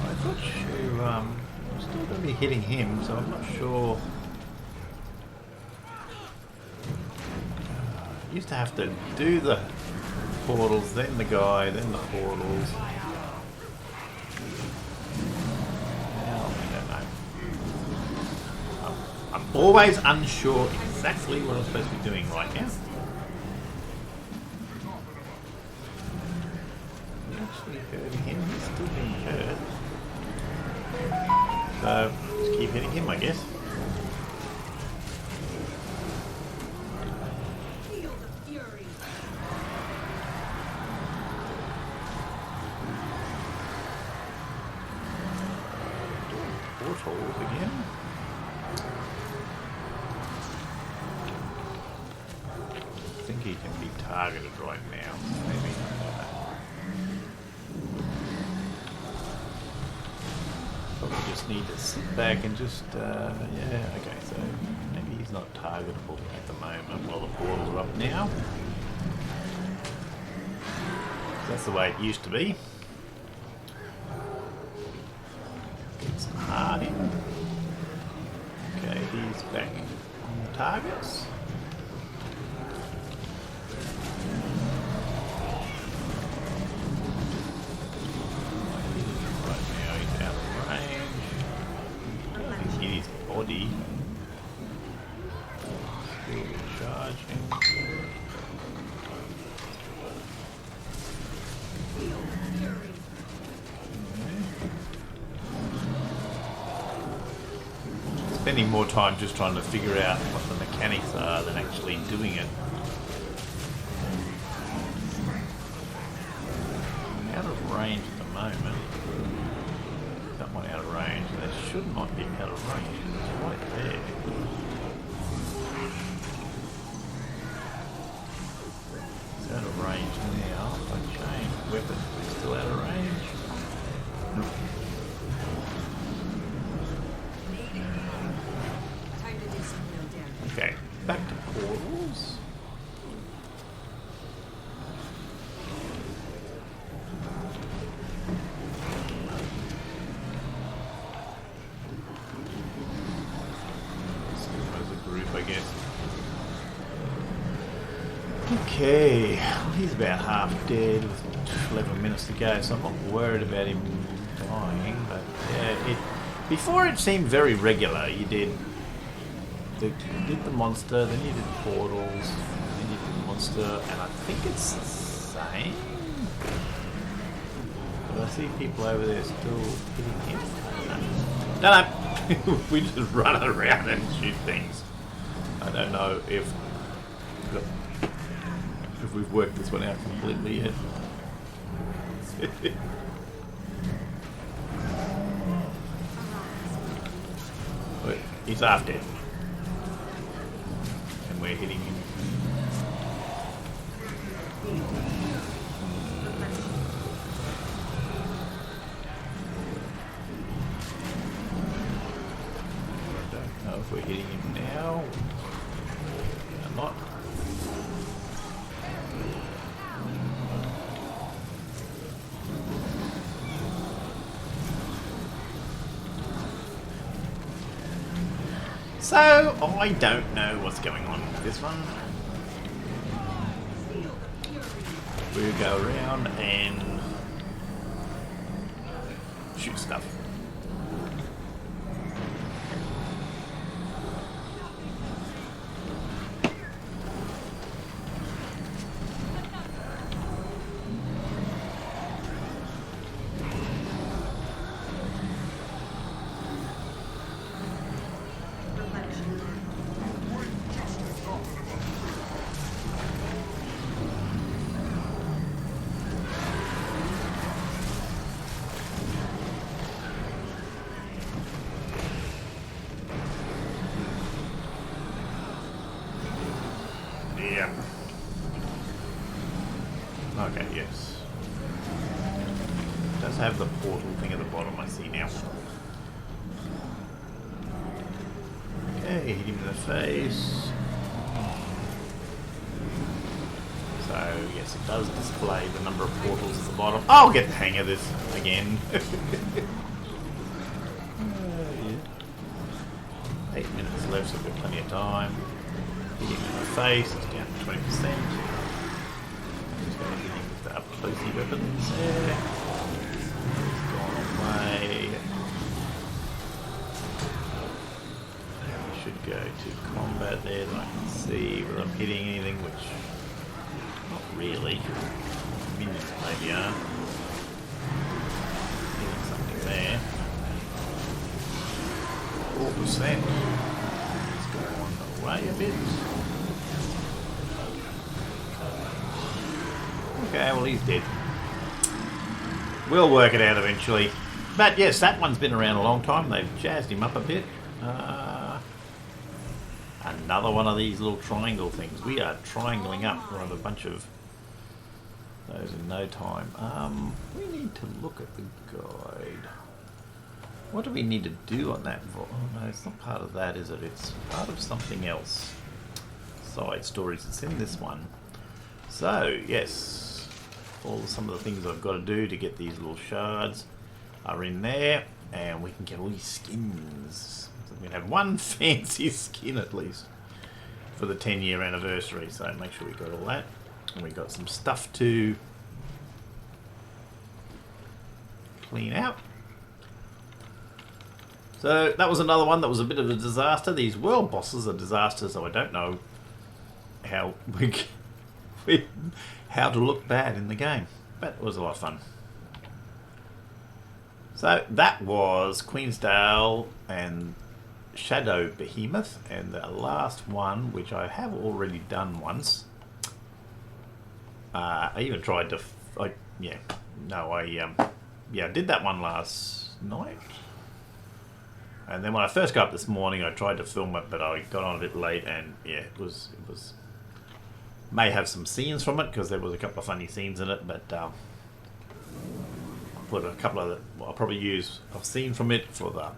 I'm not sure. I'm still going to be hitting him, so I'm not sure. Used to have to do the portals, then the guy, then the portals. Now, I don't know. I'm always unsure exactly what I'm supposed to be doing right now. We actually hurting him, he's still being hurt. So, just keep hitting him, I guess. Portals again. I think he can be targeted right now. Maybe. Probably just need to sit back and just, yeah, okay, so maybe he's not targetable at the moment while the portals are up now. That's the way it used to be. Get some hard in. Okay, he's back on the targets. Right now he's out of range. He's hit his body. Still charging. Spending more time just trying to figure out what the mechanics are than actually doing it. I'm out of range at the moment. That one out of range. That should not be out of range. It's right there. It's out of range now. If I change weapons, it's still out of range. Okay, back to portals. As a group, I guess. Okay, well, he's about half dead with 11 minutes to go, so I'm not worried about him dying, but yeah, before it seemed very regular. You did the monster, then you did portals, then you did the monster, and I think it's the same. But I see people over there still hitting him. No. We just run around and shoot things. I don't know if we've worked this one out completely yet. But he's half dead. And we're hitting him. I don't know if we're hitting him now. I'm not. So, I don't know what's going on with this one. We'll go around and shoot stuff. Yeah. Okay, yes. It does have the portal thing at the bottom, I see now. Okay, hit him in the face. So, yes, it does display the number of portals at the bottom. I'll get the hang of this again. Yeah. 8 minutes left, so we've got plenty of time. Hit him in the face, it's down to 20%. Just going to hit him with the up closey weapons there. He's gone away. I should go to combat there, and I can see whether I'm hitting anything, which not really. Minions maybe are. Hitting something there. 4%. It's gone away a bit. Okay, well he's dead. We'll work it out eventually. But yes, that one's been around a long time. They've jazzed him up a bit. Another one of these little triangle things. We are triangling up. We'll have a bunch of those in no time. We need to look at the guide. What do we need to do on that? Oh no, it's not part of that, is it? It's part of something else. Side stories. It's in this one. So, yes. Some of the things I've got to do to get these little shards are in there. And we can get all these skins. So we can have one fancy skin at least for the 10-year anniversary. So make sure we got all that. And we got some stuff to clean out. So that was another one that was a bit of a disaster. These world bosses are disasters, so I don't know how how to look bad in the game. But it was a lot of fun. So that was Queensdale and Shadow Behemoth, and the last one, which I have already done once. I even tried to, I did that one last night. And then when I first got up this morning, I tried to film it, but I got on a bit late, and yeah, it was may have some scenes from it because there was a couple of funny scenes in it, but I'll put a couple of I'll probably use a scene from it for the.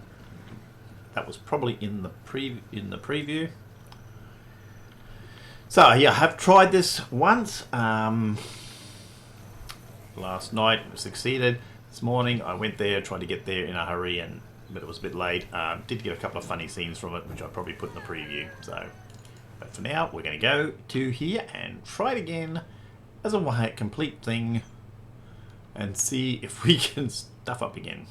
That was probably in the preview. So yeah, I have tried this once. Last night succeeded. This morning I went there, tried to get there in a hurry, but it was a bit late. Did get a couple of funny scenes from it, which I'll probably put in the preview. So, but for now, we're going to go to here and try it again as a complete thing, and see if we can stuff up again.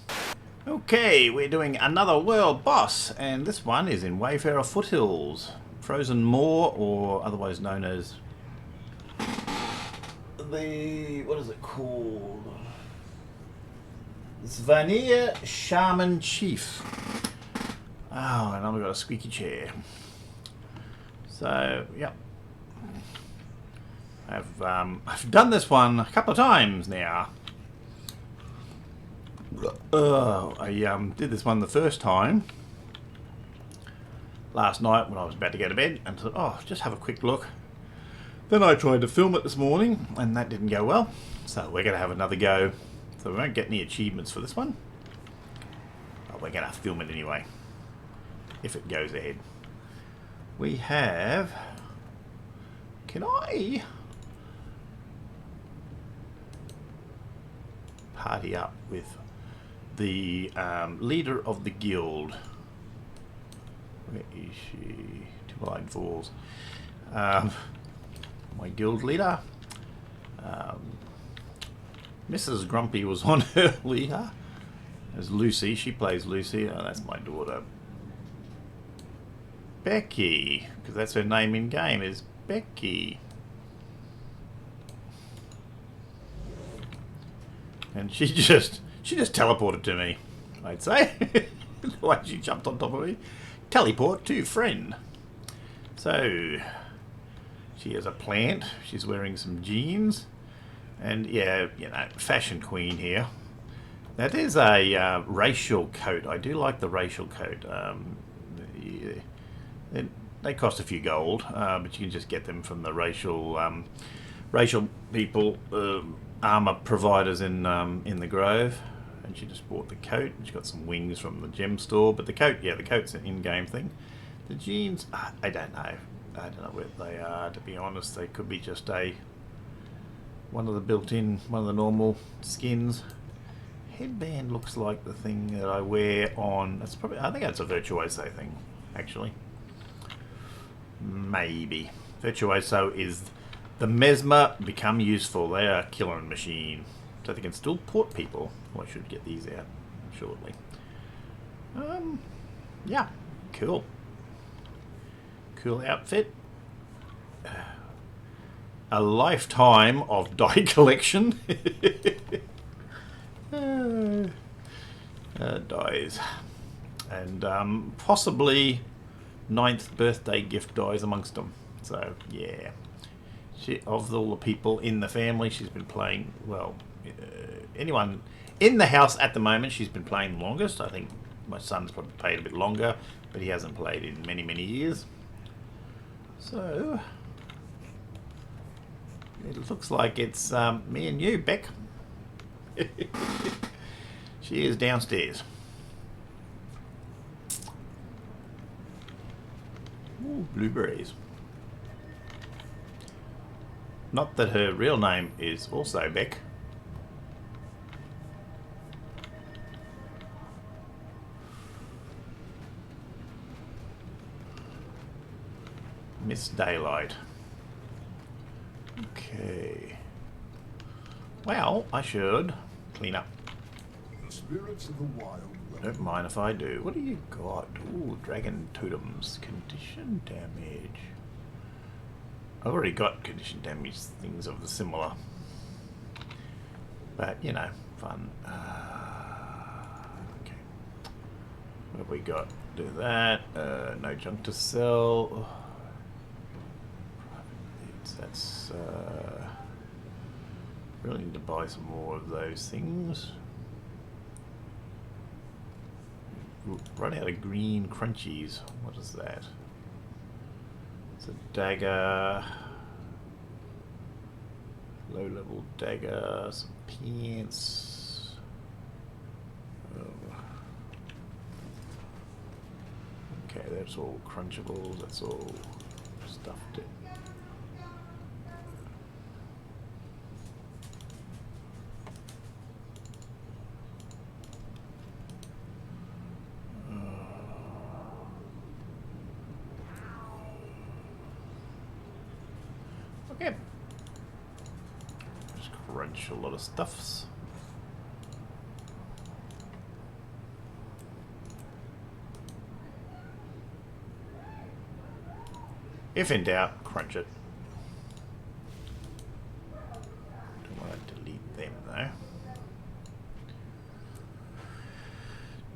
Okay, we're doing another world boss, and this one is in Wayfarer Foothills, Frozen Moor, or otherwise known as what is it called? Svanir Shaman Chief. Oh, and I've got a squeaky chair. So, yep. I've done this one a couple of times now. I did this one the first time last night when I was about to go to bed, and thought, oh, just have a quick look. Then I tried to film it this morning, and that didn't go well. So we're going to have another go. So we won't get any achievements for this one, but we're going to film it anyway, if it goes ahead. We have... Can I party up with the leader of the guild? Where is she? Two-eyed Falls. My guild leader. Mrs. Grumpy was on earlier. There's Lucy. She plays Lucy. Oh, that's my daughter. Becky, because that's her name in game, is Becky. And she just teleported to me, I'd say. The way she jumped on top of me. Teleport to friend. So, she is a plant. She's wearing some jeans. And yeah, you know, fashion queen here. Now there's a racial coat. I do like the racial coat. They cost a few gold, but you can just get them from the racial people, armor providers in the Grove. And she just bought the coat. She got some wings from the gem store, but the coat, yeah, the coat's an in-game thing. The jeans, I don't know. I don't know where they are. To be honest, they could be just one of the normal skins. Headband looks like the thing that I wear on. That's probably. I think that's a Virtuoso thing, actually. Maybe. Virtuoso is the Mesmer become useful. They are a killing machine. So they can still port people. Well, I should get these out shortly. Yeah. Cool. Cool outfit. A lifetime of die collection. Dies. And possibly 9th birthday gift dies amongst them. So yeah, of all the people in the family, she's been playing, well, anyone in the house at the moment, she's been playing the longest. I think my son's probably played a bit longer, but he hasn't played in many years. So it looks like it's me and you, Beck. She is downstairs. Ooh, blueberries. Not that her real name is also Beck. Miss Daylight. Okay. Well, I should clean up. The spirits of the wild. Don't mind if I do. What do you got? Ooh, dragon totems. Condition damage. I've already got condition damage things of the similar. But, you know, fun. Okay. What have we got? Do that. No junk to sell. That's really need to buy some more of those things. Run out of green crunchies. What is that? It's a dagger. Low level dagger. Some pants. Oh. Okay, that's all crunchables. That's all stuffed in. Okay. Just crunch a lot of stuffs. If in doubt, crunch it. Don't want to delete them though.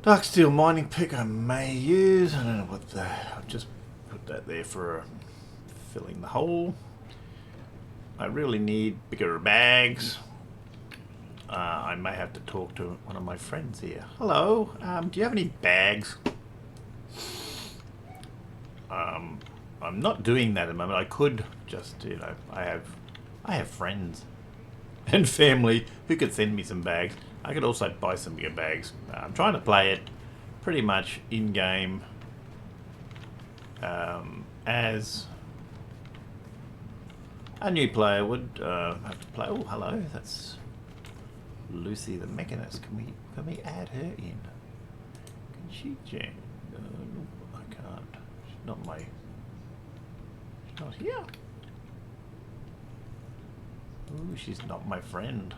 Dark steel mining pick I may use. I don't know what the. I'll just put that there for filling the hole. I really need bigger bags. I may have to talk to one of my friends here. Hello, do you have any bags? I'm not doing that at the moment. I could just, you know, I have friends and family who could send me some bags. I could also buy some bigger bags. I'm trying to play it pretty much in-game as a new player would have to play. Oh, hello, that's Lucy the Mechanist. Can we add her in? Can she join? No, I can't. She's not my. She's not here. Ooh, she's not my friend.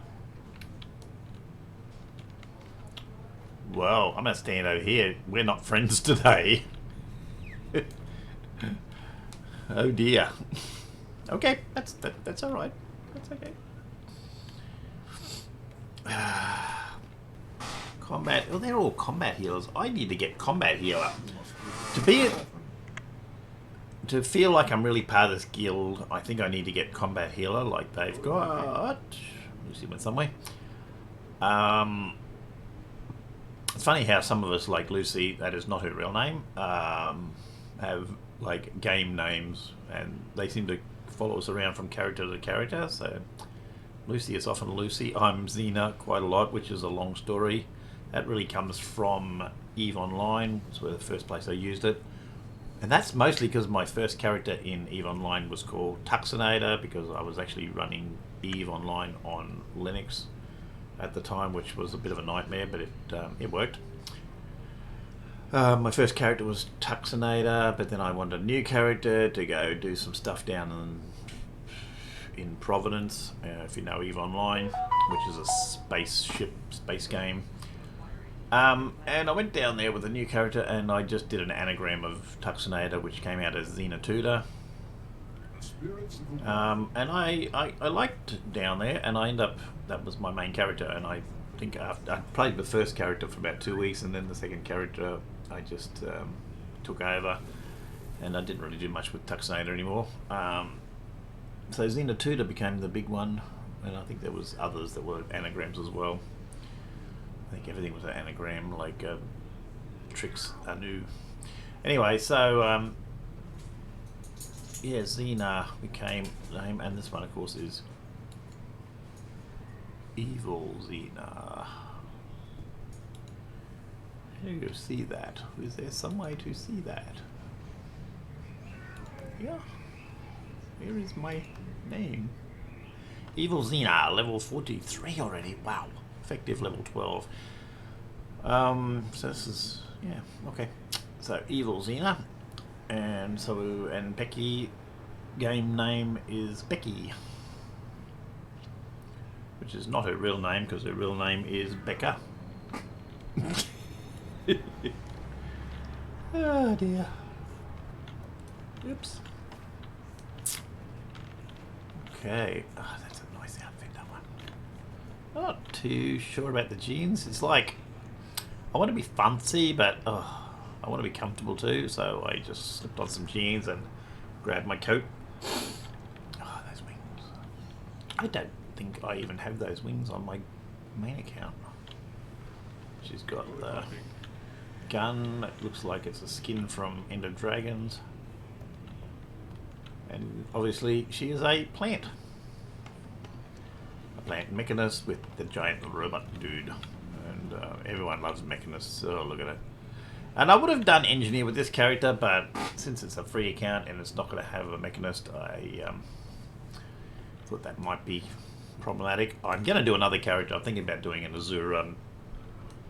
Well, I'm gonna stand over here. We're not friends today. Oh dear. Okay, that's all right. That's okay. Combat. Oh, they're all combat healers. I need to get combat healer to feel like I'm really part of this guild. I think I need to get combat healer, like they've got. Lucy went somewhere. It's funny how some of us, like Lucy, that is not her real name, have like game names, and they seem to follow us around from character to character. So Lucy is often Lucy. I'm Xena quite a lot, which is a long story. That really comes from EVE Online. It's where the first place I used it. And that's mostly because my first character in EVE Online was called Tuxinator, because I was actually running EVE Online on Linux at the time, which was a bit of a nightmare, but it worked. My first character was Tuxinator, but then I wanted a new character to go do some stuff down in Providence, if you know EVE Online, which is a space game. And I went down there with a new character, and I just did an anagram of Tuxinator, which came out as Xena Tudor. And I liked down there, and I ended up, that was my main character, and I think after I played the first character for about 2 weeks, and then the second character I just took over, and I didn't really do much with Tuxinator anymore. So Xena Tudor became the big one, and I think there was others that were anagrams as well. I think everything was an anagram, like Trix Anu. Anyway, so yeah, Xena became the name, and this one, of course, is Evil Xena. How do you see that? Is there some way to see that? Yeah. Where is my name? Evil Xena, level 43 already. Wow. Effective level 12. So this is, yeah, okay. So Evil Xena, and Becky, game name is Becky, which is not her real name, because her real name is Becca. Oh dear. Oops. Okay. Oh, that's a nice outfit, that one. I'm not too sure about the jeans. It's like, I want to be fancy, but I want to be comfortable too, so I just slipped on some jeans and grabbed my coat. Oh, those wings. I don't think I even have those wings on my main account. She's got the gun. It looks like it's a skin from End of Dragons. And obviously she is a plant. A plant mechanist with the giant robot dude. And everyone loves mechanists. Oh, look at it. And I would have done engineer with this character, but since it's a free account and it's not going to have a mechanist, I thought that might be problematic. I'm going to do another character. I'm thinking about doing an Azura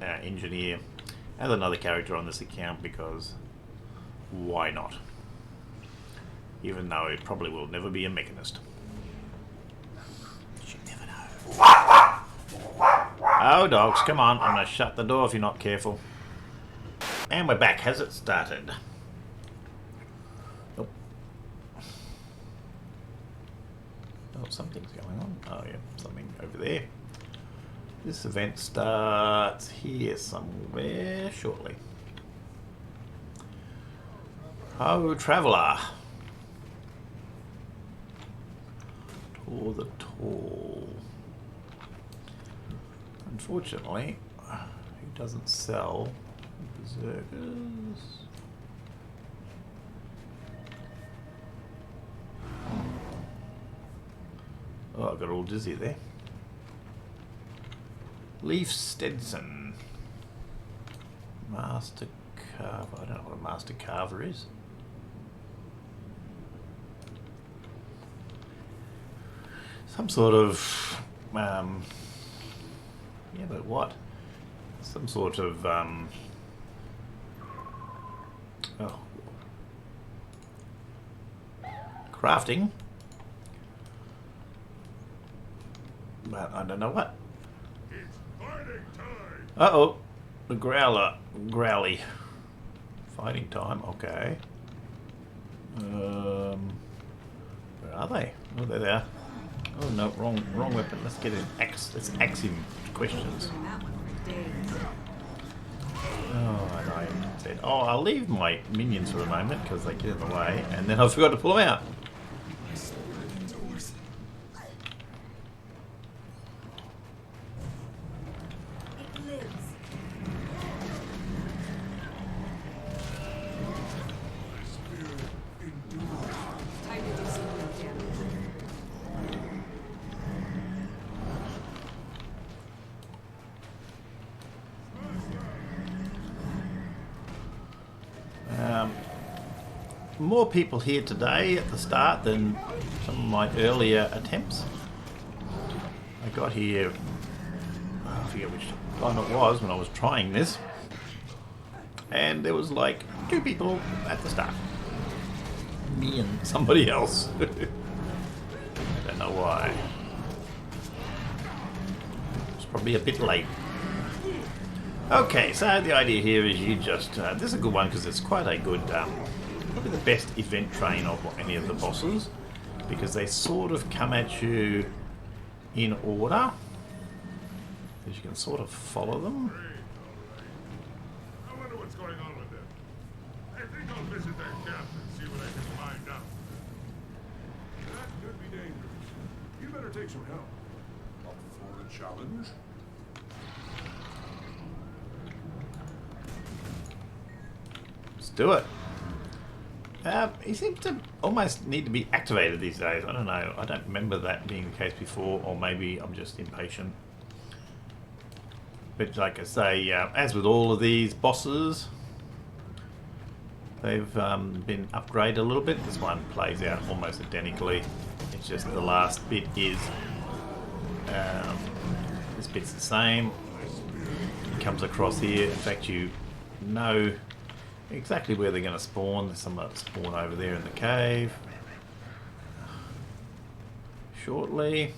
engineer as another character on this account, because why not? Even though it probably will never be a mechanist. You never know. Oh, dogs, come on. I'm going to shut the door if you're not careful. And we're back. Has it started? Nope. Oh, something's going on. Oh, yeah, something over there. This event starts here somewhere shortly. Oh, traveller. Tor the Tall. Unfortunately, he doesn't sell berserkers. Oh, I got all dizzy there. Leaf Stetson. Master Carver. I don't know what a Master Carver is. Some sort of yeah, but what? Some sort of oh, crafting, but I don't know what. It's fighting time. Uh-oh. The Growler. Growly. Fighting time. Okay. Where are they? Oh, they're there. Oh no, wrong weapon. Let's get an axe. Let's axe him questions. Oh, and I said, oh, I'll leave my minions for a moment because they get in the way, and then I forgot to pull them out. It lives. Time to do some real damage. More people here today at the start than some of my earlier attempts. I got here, I forget which time it was when I was trying this, and there was like 2 people at the start. Me and somebody else. I don't know why. It's probably a bit late. Okay, so the idea here is you just... this is a good one because it's quite a good... probably the best event train of any of the bosses, because they sort of come at you in order. Because you can sort of follow them. I wonder what's going on with them. I think I'll visit their camp and see what I can find out. That could be dangerous. You better take some help. Up for a challenge? Let's do it. He seems to almost need to be activated these days. I don't know. I don't remember that being the case before, or maybe I'm just impatient. But like I say, as with all of these bosses, they've been upgraded a little bit. This one plays out almost identically. It's just the last bit is... this bit's the same. It comes across here. In fact, you know exactly where they're going to spawn. There's some that spawn over there in the cave. Shortly.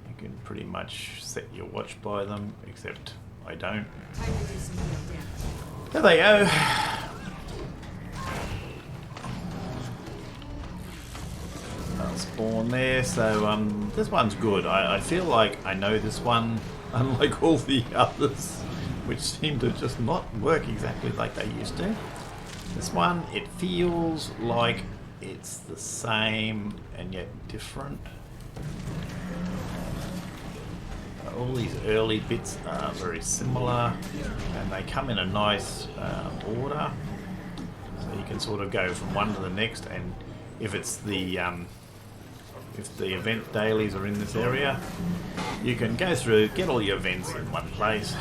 You can pretty much set your watch by them, except I don't. Time to do some real damage. There they go. They'll spawn there, so this one's good. I feel like I know this one, unlike all the others, which seem to just not work exactly like they used to. This one, it feels like it's the same and yet different. All these early bits are very similar, and they come in a nice order. So you can sort of go from one to the next, and if it's the event dailies are in this area, you can go through, get all your events in one place.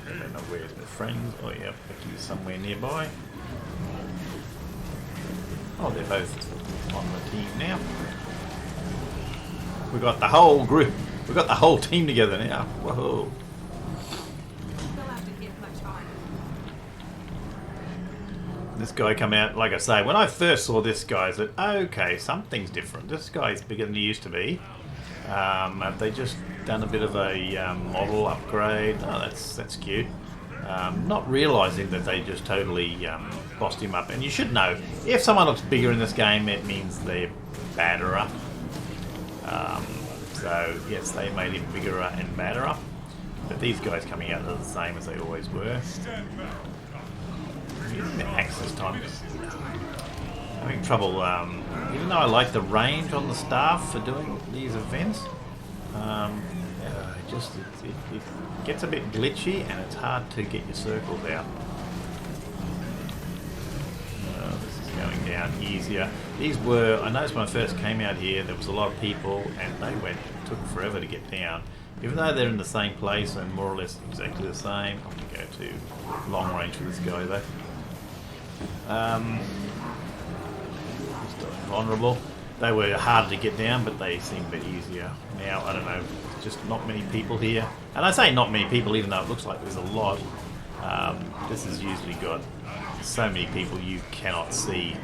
I don't know where's my friends. Oh yeah, Becky's somewhere nearby. Oh, they're both on the team now. We've got the whole group. We've got the whole team together now. Whoa. They'll have to hit much harder. This guy come out, like I say, when I first saw this guy, I said, okay, something's different. This guy's bigger than he used to be. Have they just done a bit of a model upgrade? Oh, that's cute. Not realising that they just totally bossed him up. And you should know, if someone looks bigger in this game, it means they're badderer. So, yes, they made him bigger and badderer. But these guys coming out are the same as they always were. Using the axe this time. Having trouble, even though I like the range on the staff for doing these events, it gets a bit glitchy and it's hard to get your circles out. This is going down easier. These were, I noticed when I first came out here, there was a lot of people and they took forever to get down. Even though they're in the same place and more or less exactly the same. I'm going to go to long range with this guy though. Still vulnerable. They were hard to get down, but they seem a bit easier. Now, I don't know, just not many people here. And I say not many people, even though it looks like there's a lot. This has usually got so many people you cannot see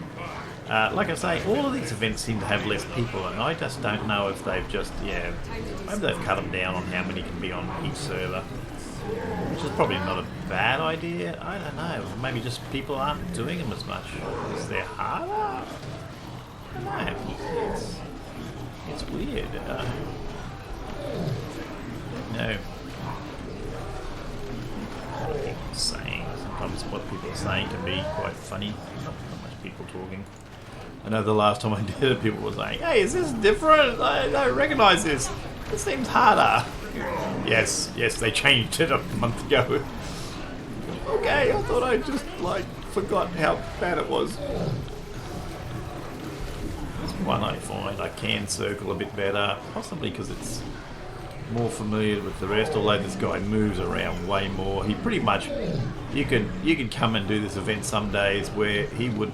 Like I say, all of these events seem to have less people, and I just don't know if they've just, maybe they've cut them down on how many can be on each server, which is probably not a bad idea. I don't know. Maybe just people aren't doing them as much. Is there harder? I don't know. It's weird. No. What people are saying. Sometimes what people are saying can be quite funny. Not much people talking. I know the last time I did it, people were saying, "Hey, is this different? I don't recognise this. This seems harder." Yes, they changed it a month ago. Okay, I thought I just forgot how bad it was. This one I find I can circle a bit better, possibly because it's more familiar with the rest. Although this guy moves around way more, he pretty much you could come and do this event some days where he would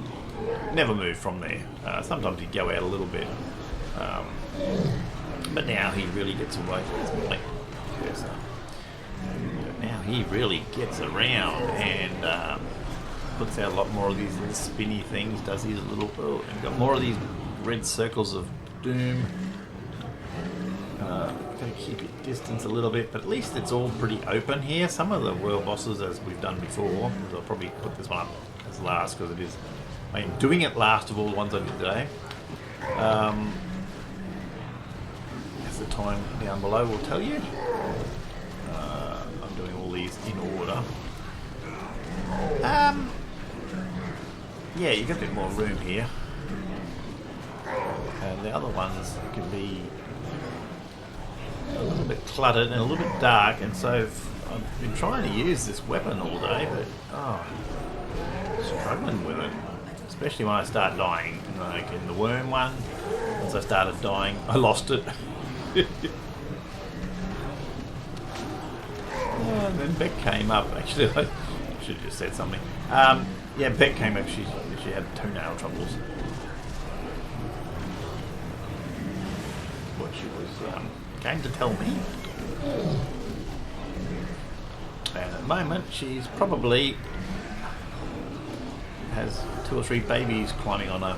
never move from there. Sometimes he'd go out a little bit, but now he really gets away. Now he really gets around and puts out a lot more of these little spinny things. Does these little and got more of these red circles of doom. Gotta keep it distance a little bit, but at least it's all pretty open here. Some of the world bosses, as we've done before, I'll probably put this one up as last because it is. I am doing it last of all the ones I did today. As the time down below will tell you. I'm doing all these in order. Yeah, you got a bit more room here. And the other ones can be a little bit cluttered and a little bit dark, and so I've been trying to use this weapon all day, but struggling with it. Especially when I start dying. Like in the worm one, once I started dying, I lost it. And then Beck came up. Actually, I should have just said something. Yeah, Beck came up. She had toenail troubles. What she was going to tell me. And at the moment, she's probably has 2 or 3 babies climbing on her.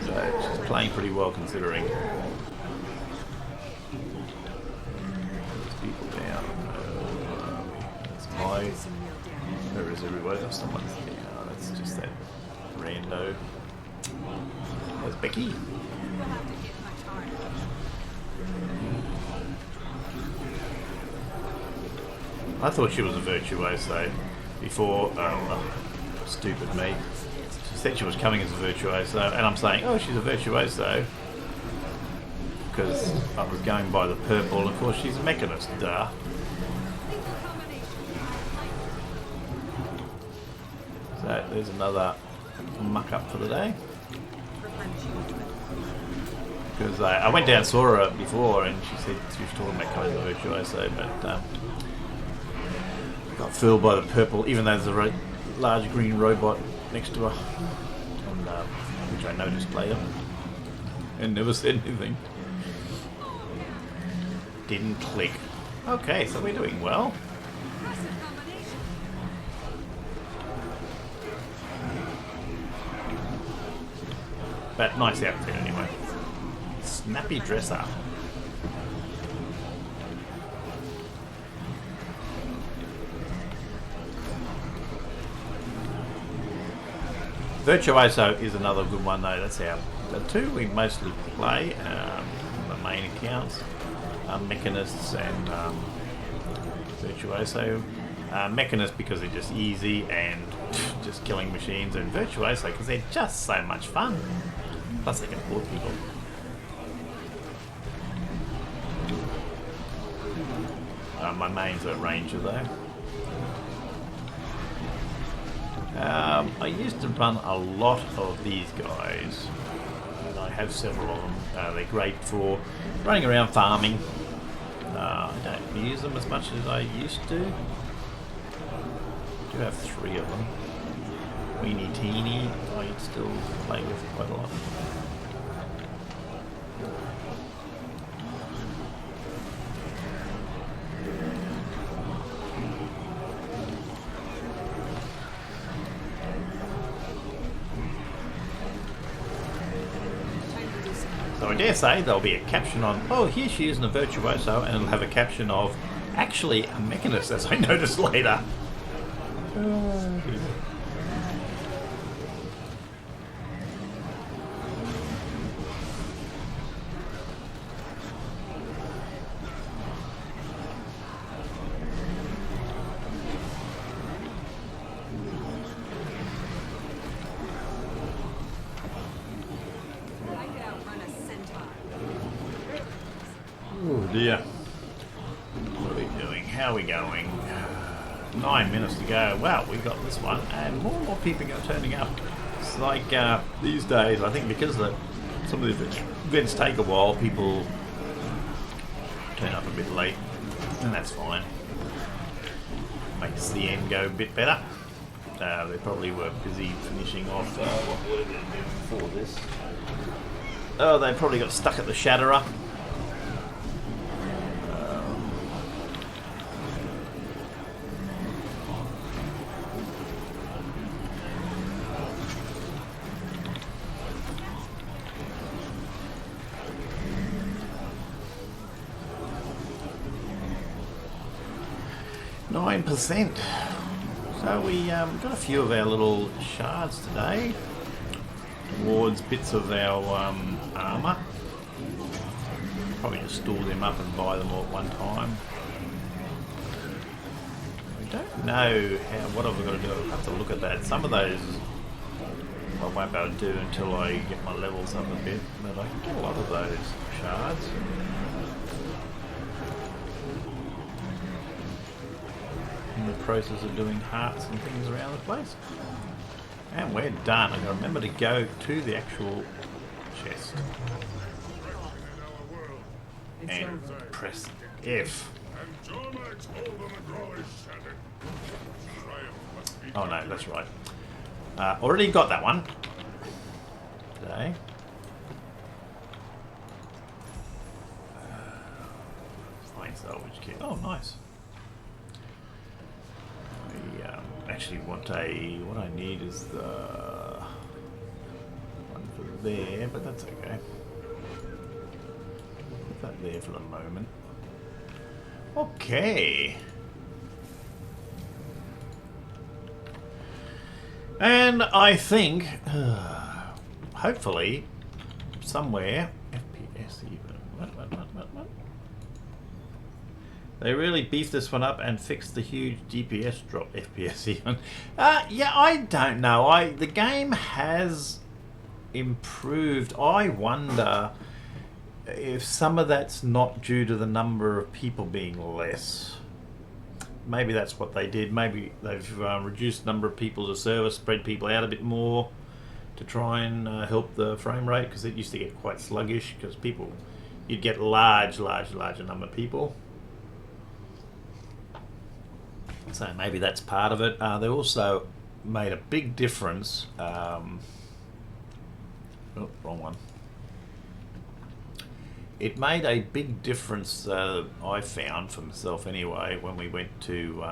So she's playing pretty well considering. There's people down. That's my... There is everybody else. Someone's there. Oh, that's just that rando. There's Becky. I thought she was a virtuoso before. Stupid me. She said she was coming as a virtuoso, and I'm saying, oh, she's a virtuoso because I was going by the purple. Of course, she's a mechanist. Duh. So there's another muck up for the day. Because I went down and saw her before, and she said she was talking about coming as a virtuoso, but got fooled by the purple, even though there's a large green robot next to her, and, which I noticed later, and never said anything. Didn't click. Okay, so we're doing well. But nice outfit anyway. Snappy dress up. Virtuoso is another good one though. That's the 2 we mostly play. The main accounts, Mechanists and Virtuoso. Mechanist because they're just easy and just killing machines, and Virtuoso because they're just so much fun. Plus they can board people. My main's a Ranger though. I used to run a lot of these guys, and I have several of them. They're great for running around farming. I don't use them as much as I used to. I do have 3 of them. Weenie Teeny, I still play with quite a lot. So I dare say there'll be a caption on, oh, here she is in a virtuoso, and it'll have a caption of, actually a mechanist, as I noticed later. Oh, dear. I could outrun a centaur. Oh dear. What are we doing? How are we going? 9 minutes to go. Wow, we got this one, and more and more people are turning up. It's like these days, I think because some of the events take a while, people turn up a bit late, and that's fine. Makes the end go a bit better. They probably were busy finishing off what were they going to do before this? Oh, they probably got stuck at the Shatterer. 9%. So we got a few of our little shards today towards bits of our armour. Probably just store them up and buy them all at one time. I don't know what I've got to do. I'll have to look at that. Some of those I won't be able to do until I get my levels up a bit, but I can get a lot of those shards. In the process of doing hearts and things around the place. And we're done. I've got to remember to go to the actual chest. And press F. Oh no, that's right. Already got that one today. Fine salvage kit. Oh, nice. I actually want what I need is the one for there, but that's okay. Put that there for the moment. Okay. And I think, hopefully, somewhere, FPS even. What? They really beefed this one up and fixed the huge DPS drop. FPS even. Yeah, I don't know. The game has improved. I wonder if some of that's not due to the number of people being less. Maybe that's what they did. Maybe they've reduced the number of people to server, spread people out a bit more to try and help the frame rate, because it used to get quite sluggish because you'd get larger number of people. So maybe that's part of it. They also made a big difference. Oh, wrong one. It made a big difference, I found for myself anyway, when we went to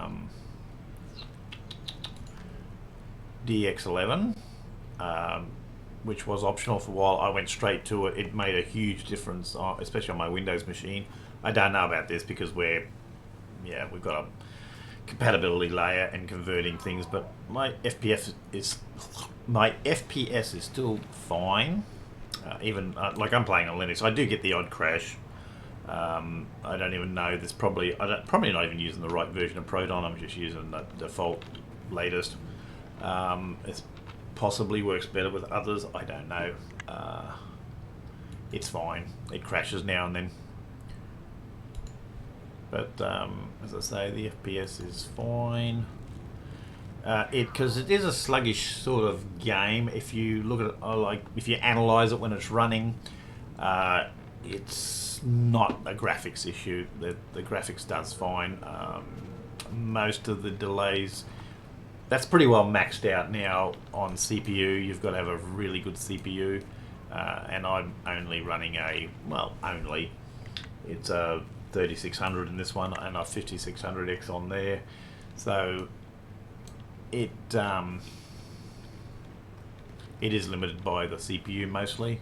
DX11, which was optional for a while. I went straight to it. It made a huge difference, especially on my Windows machine. I don't know about this because we've got a compatibility layer and converting things, but my FPS is still fine. Even like I'm playing on Linux, I do get the odd crash. I don't even know. There's probably not even using the right version of Proton. I'm just using the default latest. It possibly works better with others. I don't know. It's fine. It crashes now and then. But as I say, the FPS is fine. Because it is a sluggish sort of game. If you look at it, if you analyze it when it's running, it's not a graphics issue. The graphics does fine. Most of the delays, that's pretty well maxed out now on CPU. You've got to have a really good CPU, and I'm only running it's a 3600 in this one and a 5600X on there, so it is limited by the CPU mostly.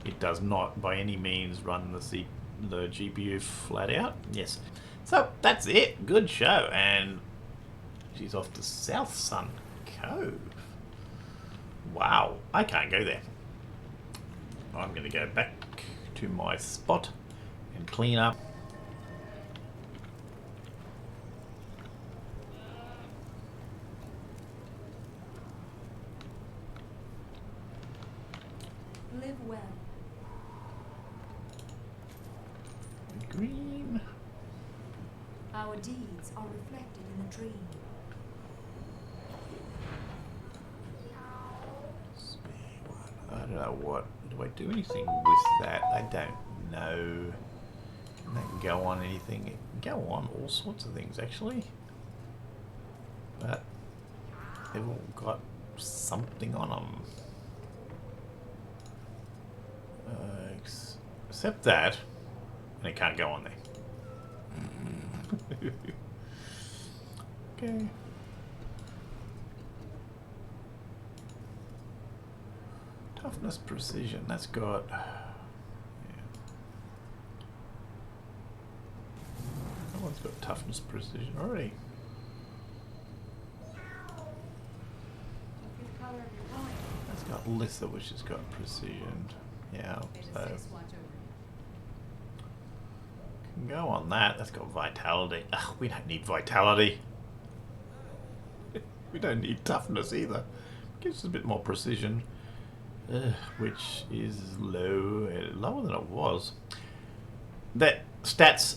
it does not by any means run the GPU flat out. Yes. So that's it. Good show. And she's off to South Sun Cove. Wow. I can't go there. I'm going to go back to my spot and clean up. Live well. Green. Our deeds are reflected in the dream. Spare one. I don't know what. Do I do anything with that? I don't know. Can that go on anything? It can go on all sorts of things actually. But they've all got something on them. Except that. And it can't go on there. Okay. Toughness, precision. That's got. Yeah. That one's got toughness, precision already. That's got Litha, which has got precision. Yeah, so. Can go on that. That's got vitality. Ugh, we don't need vitality. We don't need toughness either. Gives us a bit more precision. Which is lower than it was. That stats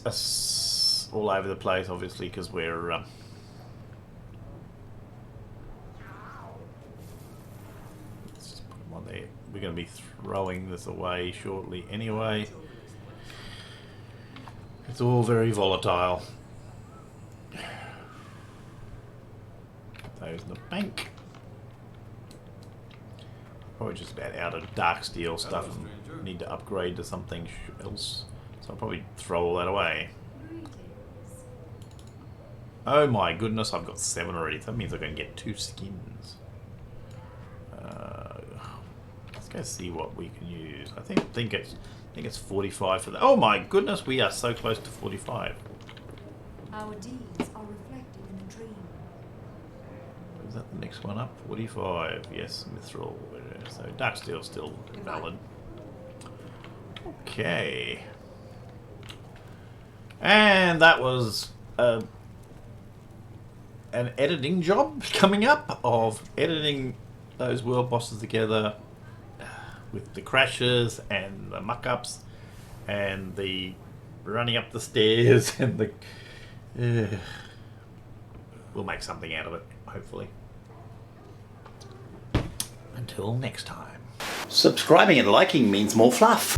are all over the place, obviously, because we're let's just put them on there. We're going to be throwing this away shortly anyway. It's all very volatile. Put those in the bank. Probably just about out of dark steel stuff and need to upgrade to something else. So I'll probably throw all that away. Oh my goodness, I've got 7 already. That means I'm going to get 2 skins. Let's go see what we can use. I think it's 45 for that. Oh my goodness, we are so close to 45. Our deeds are reflected in the dream. Is that the next one up? 45. Yes, Mithril. So dark steel still valid. Okay. And that was an editing job coming up of editing those world bosses together with the crashes and the muck-ups and the running up the stairs and the... we'll make something out of it, hopefully. Until next time. Subscribing and liking means more fluff.